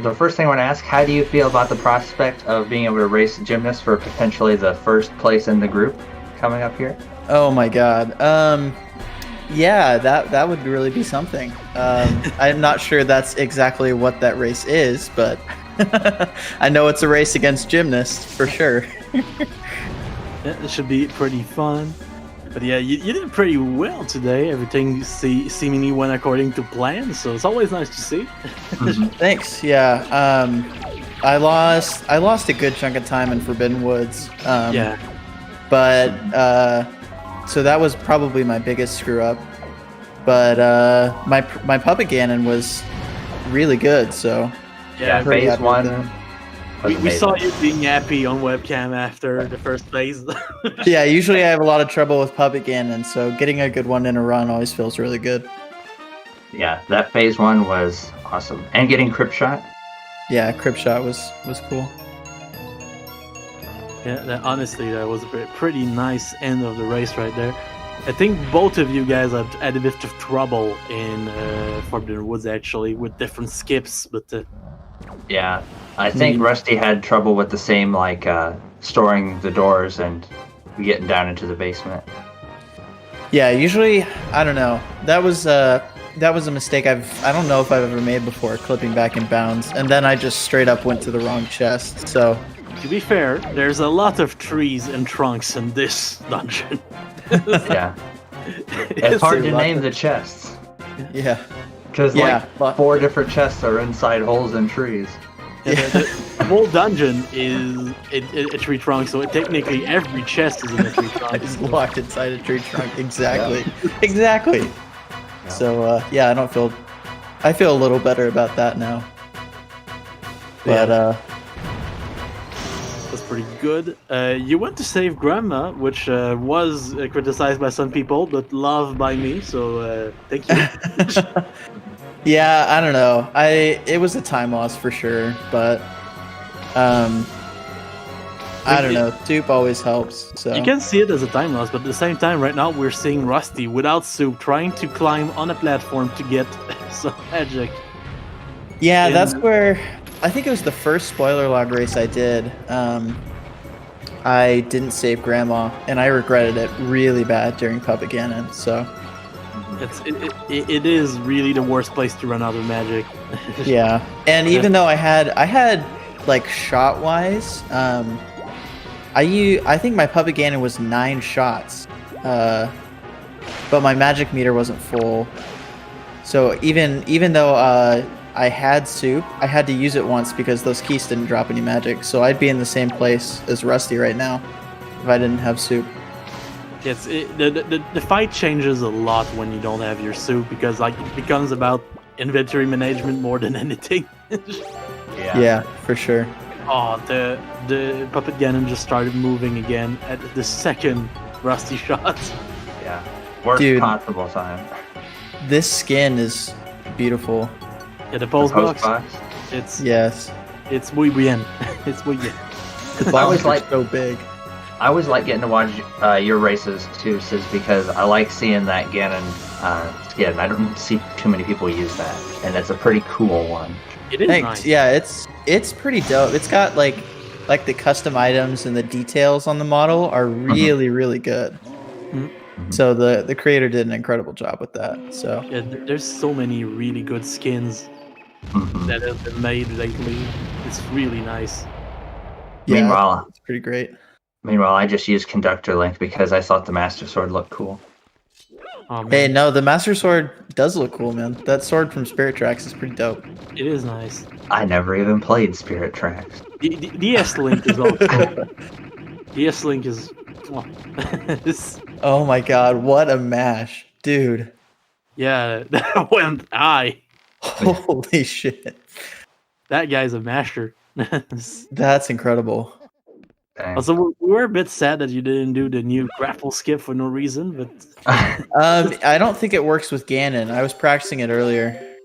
the first thing I want to ask, how do you feel about the prospect of being able to race gymnasts for potentially the first place in the group coming up here? Oh my god. Yeah, that would really be something. I'm not sure that's exactly what that race is, but I know it's a race against gymnasts for sure. Yeah, it should be pretty fun. But yeah, you did pretty well today. Everything seemingly went according to plan, so it's always nice to see. Thanks. Yeah. I lost a good chunk of time in Forbidden Woods. Yeah. But so that was probably my biggest screw up. But my Puppet Ganon was really good. So yeah, phase one. We saw you being happy on webcam after the first phase. Yeah, usually I have a lot of trouble with Puppet Ganon, so getting a good one in a run always feels really good. Yeah, that phase one was awesome. And getting Crypt Shot. Yeah, Crypt Shot was cool. Yeah, honestly, that was a pretty nice end of the race right there. I think both of you guys have had a bit of trouble in Forbidden Woods, actually, with different skips, but... Yeah, I think Rusty had trouble with the same, like, storing the doors and getting down into the basement. Yeah, usually, I don't know. That was a mistake I don't know if I've ever made before, clipping back in bounds, and then I just straight up went to the wrong chest, so... To be fair, there's a lot of trees and trunks in this dungeon. Yeah. It's hard to name the chests. Yeah. Because like 4 different chests are inside holes in trees. Yeah, the whole dungeon is a tree trunk, so technically every chest is in a tree trunk. It's locked inside a tree trunk. Exactly. Yeah. Exactly. Yeah. So yeah, I feel a little better about that now. But that's pretty good. You went to save Grandma, which was criticized by some people, but loved by me. So thank you. Yeah, I don't know. It was a time loss for sure, but I don't know. Soup always helps. So you can see it as a time loss, but at the same time, right now we're seeing Rusty without Soup trying to climb on a platform to get some magic. Yeah, that's where I think it was the first spoiler log race I did. I didn't save Grandma, and I regretted it really bad during Puppet Ganon. So. It is really the worst place to run out of magic. Yeah, and even though I had like shot wise, I think my Puppet Ganon was 9 shots, but my magic meter wasn't full. So even though I had Soup, I had to use it once because those keys didn't drop any magic. So I'd be in the same place as Rusty right now if I didn't have Soup. Yes, the fight changes a lot when you don't have your Soup because like it becomes about inventory management more than anything. Yeah, for sure. Oh, the Puppet Ganon just started moving again at the second Rusty shot. Yeah, worst possible time. This skin is beautiful. Yeah, the pulse box. Yes. It's muy bien. It's muy bien. The box is so big. I always like getting to watch your races too, Sis, because I like seeing that Ganon skin. I don't see too many people use that, and it's a pretty cool one. It is Thanks. nice. Yeah, it's pretty dope. It's got like the custom items and the details on the model are really really good. So the creator did an incredible job with that. So Yeah, there's so many really good skins that have been made lately. It's really nice. yeah, Meanwhile, it's pretty great. I just used Conductor Link because I thought the Master Sword looked cool. Oh, man. Hey, no, the Master Sword does look cool, man. That sword from Spirit Tracks is pretty dope. It is nice. I never even played Spirit Tracks. The S-Link is also the S-Link is... Oh. Oh my god, what a mash. Dude. Yeah, that went high. Holy shit. That guy's a masher. That's incredible. Dang. Also, we were a bit sad that you didn't do the new grapple skip for no reason, but... I don't think it works with Ganon. I was practicing it earlier.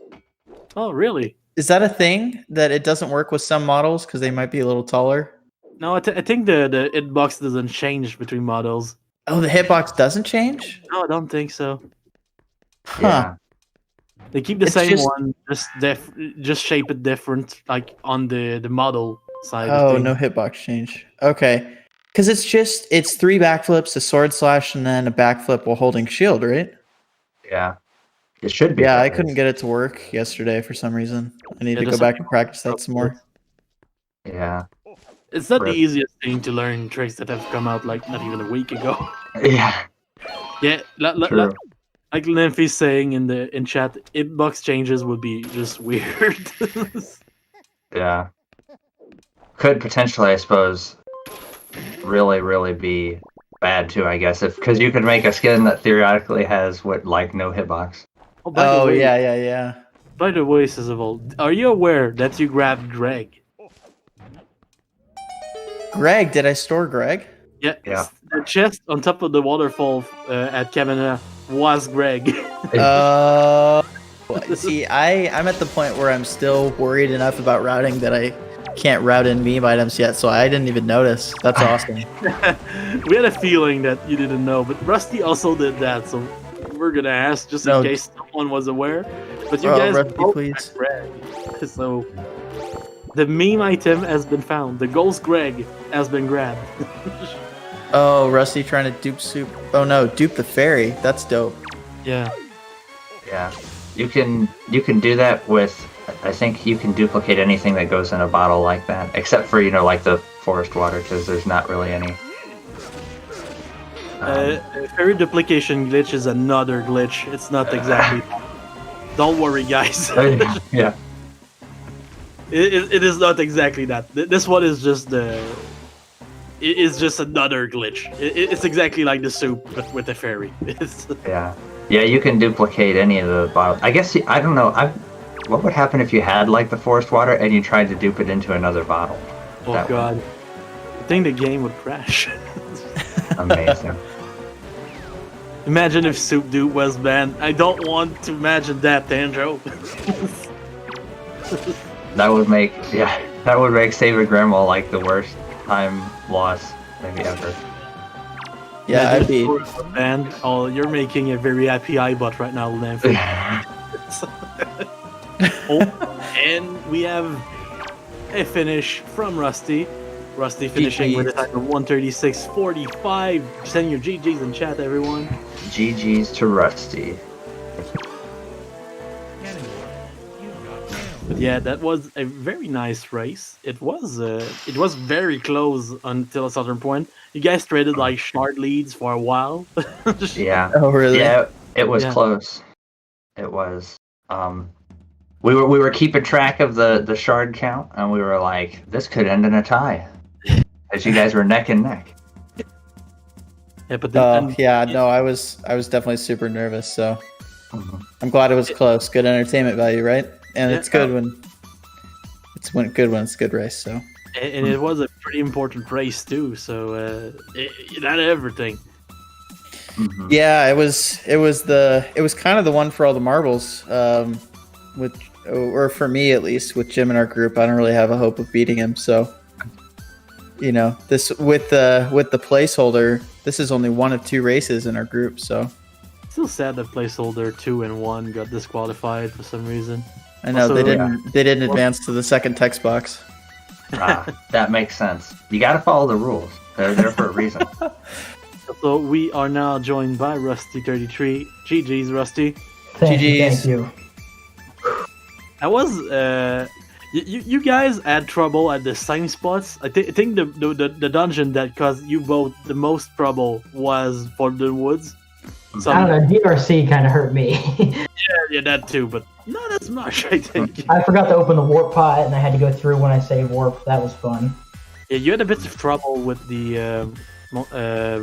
Oh, really? Is that a thing that it doesn't work with some models because they might be a little taller? No, I think the hitbox doesn't change between models. Oh, the hitbox doesn't change? No, I don't think so. Huh. Yeah. They keep the It's same just- one, just shape it different, like on the model side. Oh, of things. no hitbox change. Okay. Because it's 3 backflips, a sword slash, and then a backflip while holding shield, right? Yeah. It should be. Yeah, that I way. couldn't get it to work yesterday for some reason. I need Yeah, to go there's back some- and practice that some more. Yeah. It's not Rip. the easiest thing to learn tricks that have come out like not even a week ago. Yeah. Yeah, True. like Nymphy's saying in chat, hitbox changes would be just weird. Yeah. Could potentially, I suppose, really, really be bad too. I guess because you could make a skin that theoretically has no hitbox. Oh, by the Oh, way, yeah. By the way, Sizival, are you aware that you grabbed Greg? Greg, did I store Greg? Yeah, Yeah. the chest on top of the waterfall at Kavana was Greg. See, I'm at the point where I'm still worried enough about routing that I can't route in meme items yet, so I didn't even notice. That's awesome. We had a feeling that you didn't know, but Rusty also did that, so we're gonna ask just in case someone was aware. But you guys Rusty, both please. had Greg. So the meme item has been found. The ghost Greg has been grabbed. Oh, Rusty trying to dupe Soup. Oh no, dupe the fairy. That's dope. Yeah. Yeah. You can do that with. I think you can duplicate anything that goes in a bottle like that, except for like the forest water, because there's not really any. Fairy duplication glitch is another glitch. It's not exactly. Don't worry, guys. Yeah. It is not exactly that. This one is just It is just another glitch. It's exactly like the soup, but with a fairy. Yeah. Yeah, you can duplicate any of the bottles. I guess I don't know. What would happen if you had the forest water and you tried to dupe it into another bottle? Oh That god. I think the game would crash. Amazing. Imagine if Soup Dupe was banned. I don't want to imagine that, Tanjo. That would make Save Grandma the worst time loss maybe ever. Yeah, I'd be. Banned. Oh, you're making a very happy iBot right now, Lamphy. Oh, and we have a finish from Rusty. Rusty finishing with a time of 1:36.45. Send your GGs in chat, everyone. GG's to Rusty. But yeah, that was a very nice race. It was very close until a certain point. You guys traded shard leads for a while. Yeah. Oh really? Yeah, it was Yeah. close. It was. We were keeping track of the shard count, and we were like, this could end in a tie, as you guys were neck and neck. Yeah, but I was definitely super nervous. So I'm glad it was close. Good entertainment value, right? And Yeah. it's good when it's a good race. So and it was a pretty important race too. So it had everything. Mhm. yeah, it was kind of the one for all the marbles. Or for me at least, with Jim in our group, I don't really have a hope of beating him. So this with the placeholder, this is only one of 2 races in our group, so. Still sad that placeholder 2 and 1 got disqualified for some reason. I know Also, they didn't advance to the second text box. That makes sense. You got to follow the rules. They're there for a reason. So we are now joined by ruzty33. GG's, Rusty. Thank GG's. you. I was you guys had trouble at the same spots. I think the dungeon that caused you both the most trouble was Forbidden Woods. I don't know, DRC kind of hurt me. Yeah, that too, but not as much, I think. I forgot to open the warp pot, and I had to go through when I saved warp. That was fun. Yeah, you had a bit of trouble with the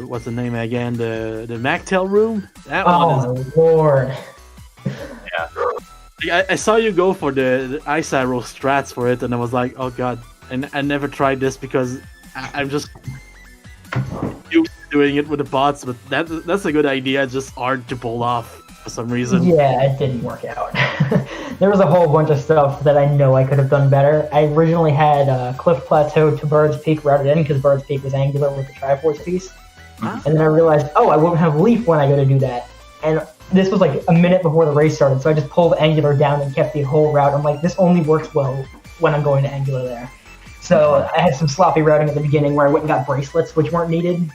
what's the name again? The Magtail room. That one is. Lord. Yeah. I saw you go for the Ice Arrow strats for it, and I was like, oh god. And I never tried this because I'm just doing it with the bots, but that's a good idea. It's just hard to pull off for some reason. Yeah, it didn't work out. There was a whole bunch of stuff that I know I could have done better. I originally had Cliff Plateau to Bird's Peak routed in because Bird's Peak was angular with the Triforce piece. And then I realized, I won't have Leaf when I go to do that. And this was like a minute before the race started, so I just pulled angular down and kept the whole route. I'm like, this only works well when I'm going to angular there. So I had some sloppy routing at the beginning where I went and got bracelets, which weren't needed.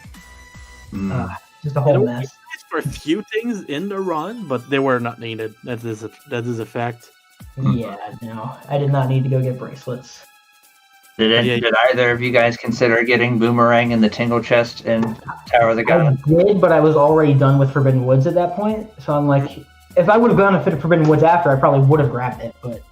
Just a whole mess. For a few things in the run, but they were not needed. That is a fact. Yeah, no, I did not need to go get bracelets. Did either of you guys consider getting Boomerang in the Tingle Chest in Tower of the God? I did, but I was already done with Forbidden Woods at that point. So I'm like, if I would have gone to Forbidden Woods after, I probably would have grabbed it. But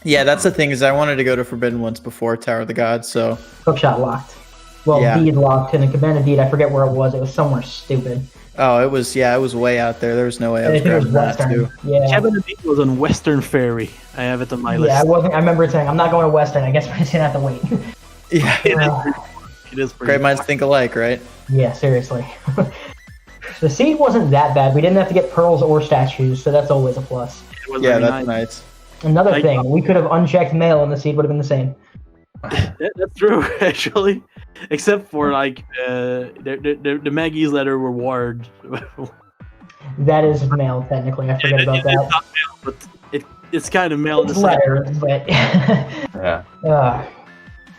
Yeah, that's the thing, is I wanted to go to Forbidden Woods before Tower of the Gods, so... Hookshot locked. Well, Yeah. Deed locked, and a Cabana Deed, I forget where it was. It was somewhere stupid. Oh, it was way out there. There was no way I I was think it was grabbing that, Western. too. Yeah. Cabin of Deed was on Western Ferry. I have it on my list. Yeah, I remember saying, I'm not going to Western. I guess we're just going to have to wait. Yeah, It is pretty great minds think alike, right? Yeah, seriously. The seed wasn't that bad. We didn't have to get pearls or statues, so that's always a plus. It was Yeah, very that's nice. Another thing, we could have unchecked mail and the seed would have been the same. That's true, actually. Except for like the Maggie's letter reward. That is mail, technically. I forget about It's that. not mail, but it's kind of mail in the It's same. letter, but Yeah.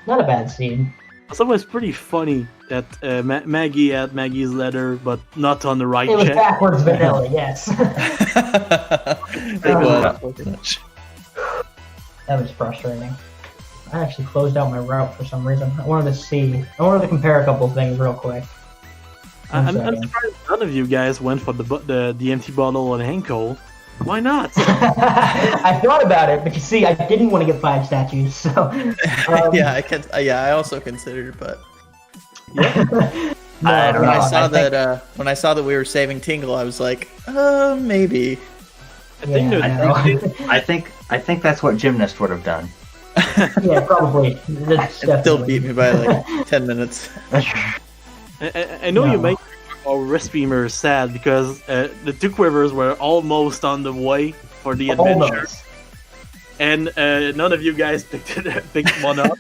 not a bad seed. So it's pretty funny that Maggie had Maggie's letter, but not on the right It was check. backwards vanilla, yes. It was. That was frustrating. I actually closed out my route for some reason. I wanted to compare a couple things real quick. I'm surprised none of you guys went for the empty bottle and Henkel. Why not? I thought about it, but you see, I didn't want to get 5 statues, so... I also considered, but... No, when I saw think- when I saw that we were saving Tingle, I was like, maybe. I think that's what Gymnast would have done. Yeah, probably. That's It still definitely- beat me by like 10 minutes. I know you make our Rispbeamer sad because the 2 quivers were almost on the way for the adventure, Almost. and none of you guys picked one up.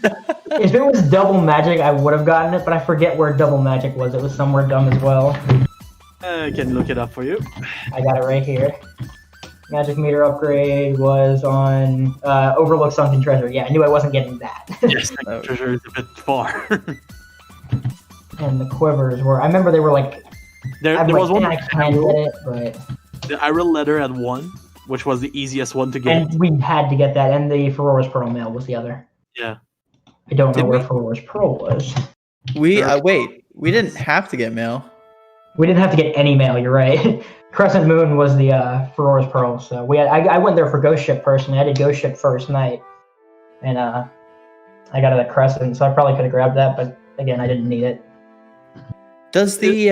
If it was double magic, I would have gotten it, but I forget where double magic was. It was somewhere dumb as well. I can look it up for you. I got it right here. Magic meter upgrade was on Overlook Sunken Treasure. Yeah, I knew I wasn't getting that. Yes, the treasure is a bit far. And the quivers were... I remember they were like... there I'm was like, one. I can't get it, but... The Iral letter had 1, which was the easiest one to get. And we had to get that, and the Ferora's Pearl Mail was the other. Yeah. I don't know Did where we? Ferora's Pearl was. We we didn't have to get mail. We didn't have to get any mail, you're right. Crescent Moon was the Ferora's Pearl, so I went there for Ghost Ship personally. I did Ghost Ship first night, and I got it at Crescent, so I probably could have grabbed that, but again, I didn't need it. Does the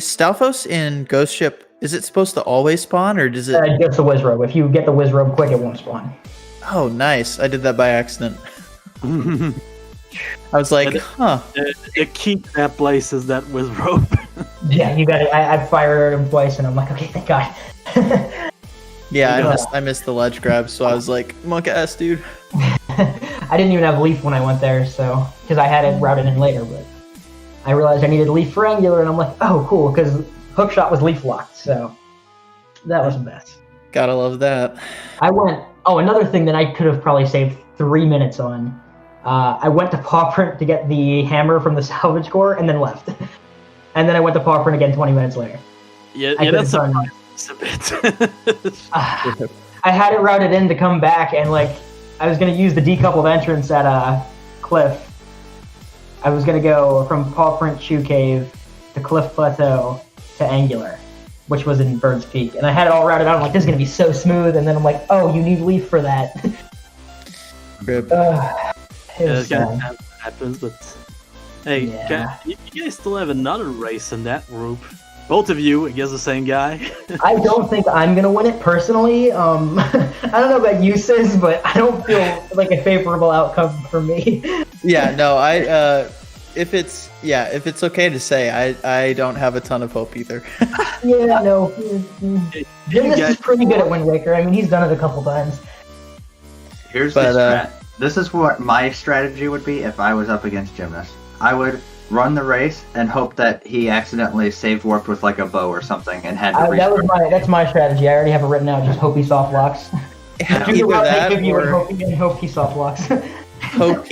Stalfos in Ghost Ship, is it supposed to always spawn, or does it? Just the Wizrobe. If you get the Wizrobe quick, it won't spawn. Oh, nice! I did that by accident. I was like, huh. The key to that place is that Wizrobe. Yeah, you got it. I fired him twice, and I'm like, okay, thank God. Yeah, I missed the ledge grab, so I was like, monk ass dude. I didn't even have Leaf when I went there, so because I had it routed in later, but I realized I needed Leaf for Angular, and I'm like, oh, cool, because Hookshot was Leaf locked, so that was the best. Gotta love that. Another thing that I could have probably saved 3 minutes on. I went to Paw Print to get the hammer from the salvage core, and then left. And then I went to Paw Print again 20 minutes later. Yeah, that's a bit. I had it routed in to come back, and I was going to use the decoupled entrance at Cliff. I was going to go from Paw Print Shoe Cave to Cliff Plateau to Angular, which was in Bird's Peak. And I had it all routed out. I'm like, this is going to be so smooth. And then I'm like, oh, you need Leaf for that. Rip. It happens, but hey, you guys still have another race in that group. Both of you against the same guy. I don't think I'm gonna win it personally. I don't know about you, Sis, but I don't feel like a favorable outcome for me. Yeah, no, if it's okay to say, I don't have a ton of hope either. Yeah, no. Jimnus is pretty good at Wind Waker. I mean, he's done it a couple times. This is what my strategy would be if I was up against Jimnus. I would run the race and hope that he accidentally save warped with a bow or something and had to restart. That's my strategy. I already have it written out. Just hope he soft locks. Either that or hope he soft locks. hope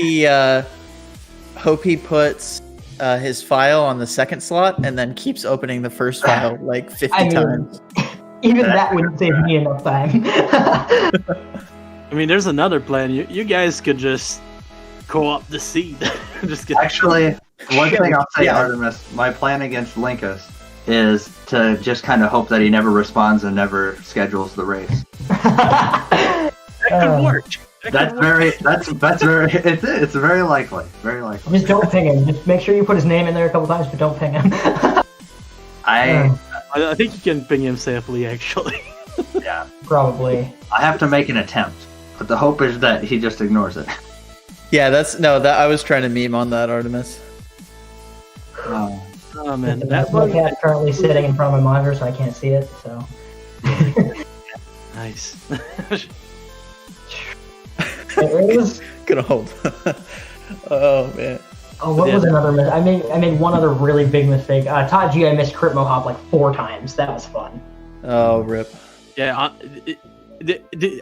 he puts his file on the second slot and then keeps opening the first file 50 times. Even that wouldn't save me enough time. I mean, there's another plan. You guys could just co-op the seed. Actually, one thing I'll say, Artemis, my plan against Linkus is to just kind of hope that he never responds and never schedules the race. That could work. It's very likely. Very likely. Just don't ping him. Just make sure you put his name in there a couple times, but don't ping him. I think you can ping him safely, actually. Yeah. Probably. I have to make an attempt, but the hope is that he just ignores it. Yeah, I was trying to meme on that, Artemis. Oh man, that one cat's currently sitting in front of my monitor, so I can't see it. So nice. It was gonna hold. Oh man. Oh, what was another mistake? I made one other really big mistake. Todd G, I missed Crit Mohawk 4 times. That was fun. Oh, rip. Yeah.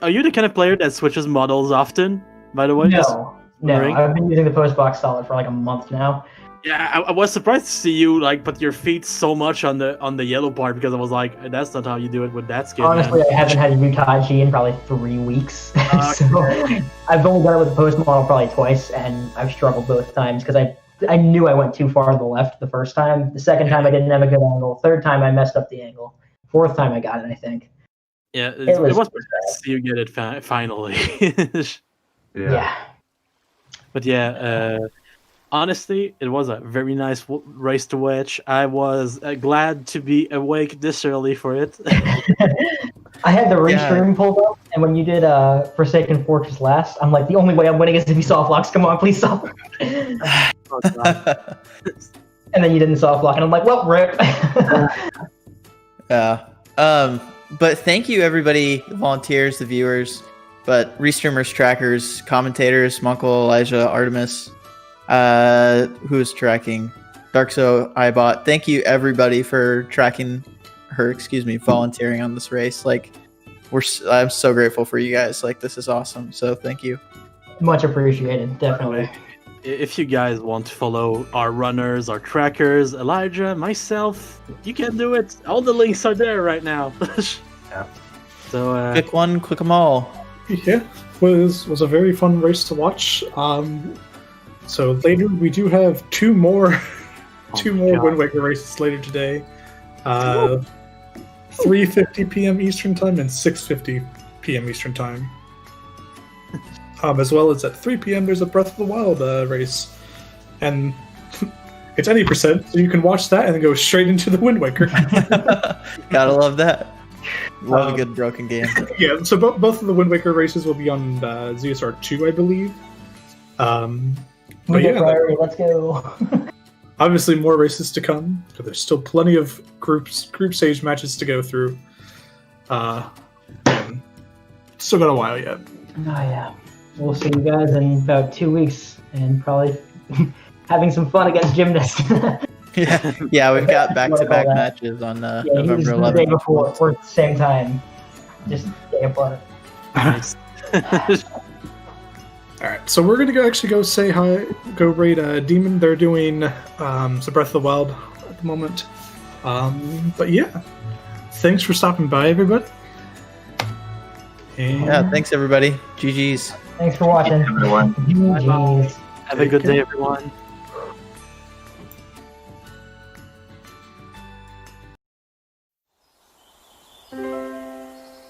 Are you the kind of player that switches models often? By the way, no. I've been using the post box solid for a month now. Yeah, I was surprised to see you put your feet so much on the yellow part because I was like, that's not how you do it with that skin. Honestly, I haven't had to do Taiji in probably 3 weeks. So I've only done it with the post model probably twice, and I've struggled both times because I knew I went too far to the left the first time. The second time I didn't have a good angle. Third time I messed up the angle. Fourth time I got it, I think. Yeah, it was nice to see you get it finally. Yeah. But yeah, honestly, it was a very nice race to watch. I was glad to be awake this early for it. I had the restream pulled up, and when you did Forsaken Fortress last, I'm like, the only way I'm winning is if he soft locks. Come on, please soft lock. And then you didn't soft lock, and I'm like, well, rip. Yeah. But thank you, everybody, the volunteers, the viewers, but restreamers, trackers, commentators, Munkle, Elijah, Artemis, who's tracking, Darkso, iBot. Thank you, everybody, for volunteering on this race. I'm so grateful for you guys. This is awesome. So thank you. Much appreciated, definitely. If you guys want to follow our runners, our trackers, Elijah, myself, you can do it. All the links are there right now. Yeah. So pick one, click them all. Yeah, was a very fun race to watch. So later we do have two more Wind Waker races later today. 3:50 p.m. Eastern Time and 6:50 p.m. Eastern Time. As well as at 3 p.m. there's a Breath of the Wild race. And it's any %, so you can watch that and then go straight into the Wind Waker. Gotta love that. Love a good broken game. Yeah, so both of the Wind Waker races will be on ZSR 2, I believe. But priority, let's go. Obviously more races to come, but there's still plenty of group stage matches to go through. Still got a while yet. Oh yeah. we'll see you guys in about 2 weeks, and probably having some fun against Gymnast. Yeah, we've got back-to-back matches on November he's 11th. the day before, or at the same time, just day apart. Nice. All right, so we're gonna go say hi, go raid Demon. They're doing some Breath of the Wild at the moment. But yeah, thanks for stopping by, everybody. And Yeah, thanks everybody. GG's. Thanks for watching. Everyone. GG's. Have a good day, everyone.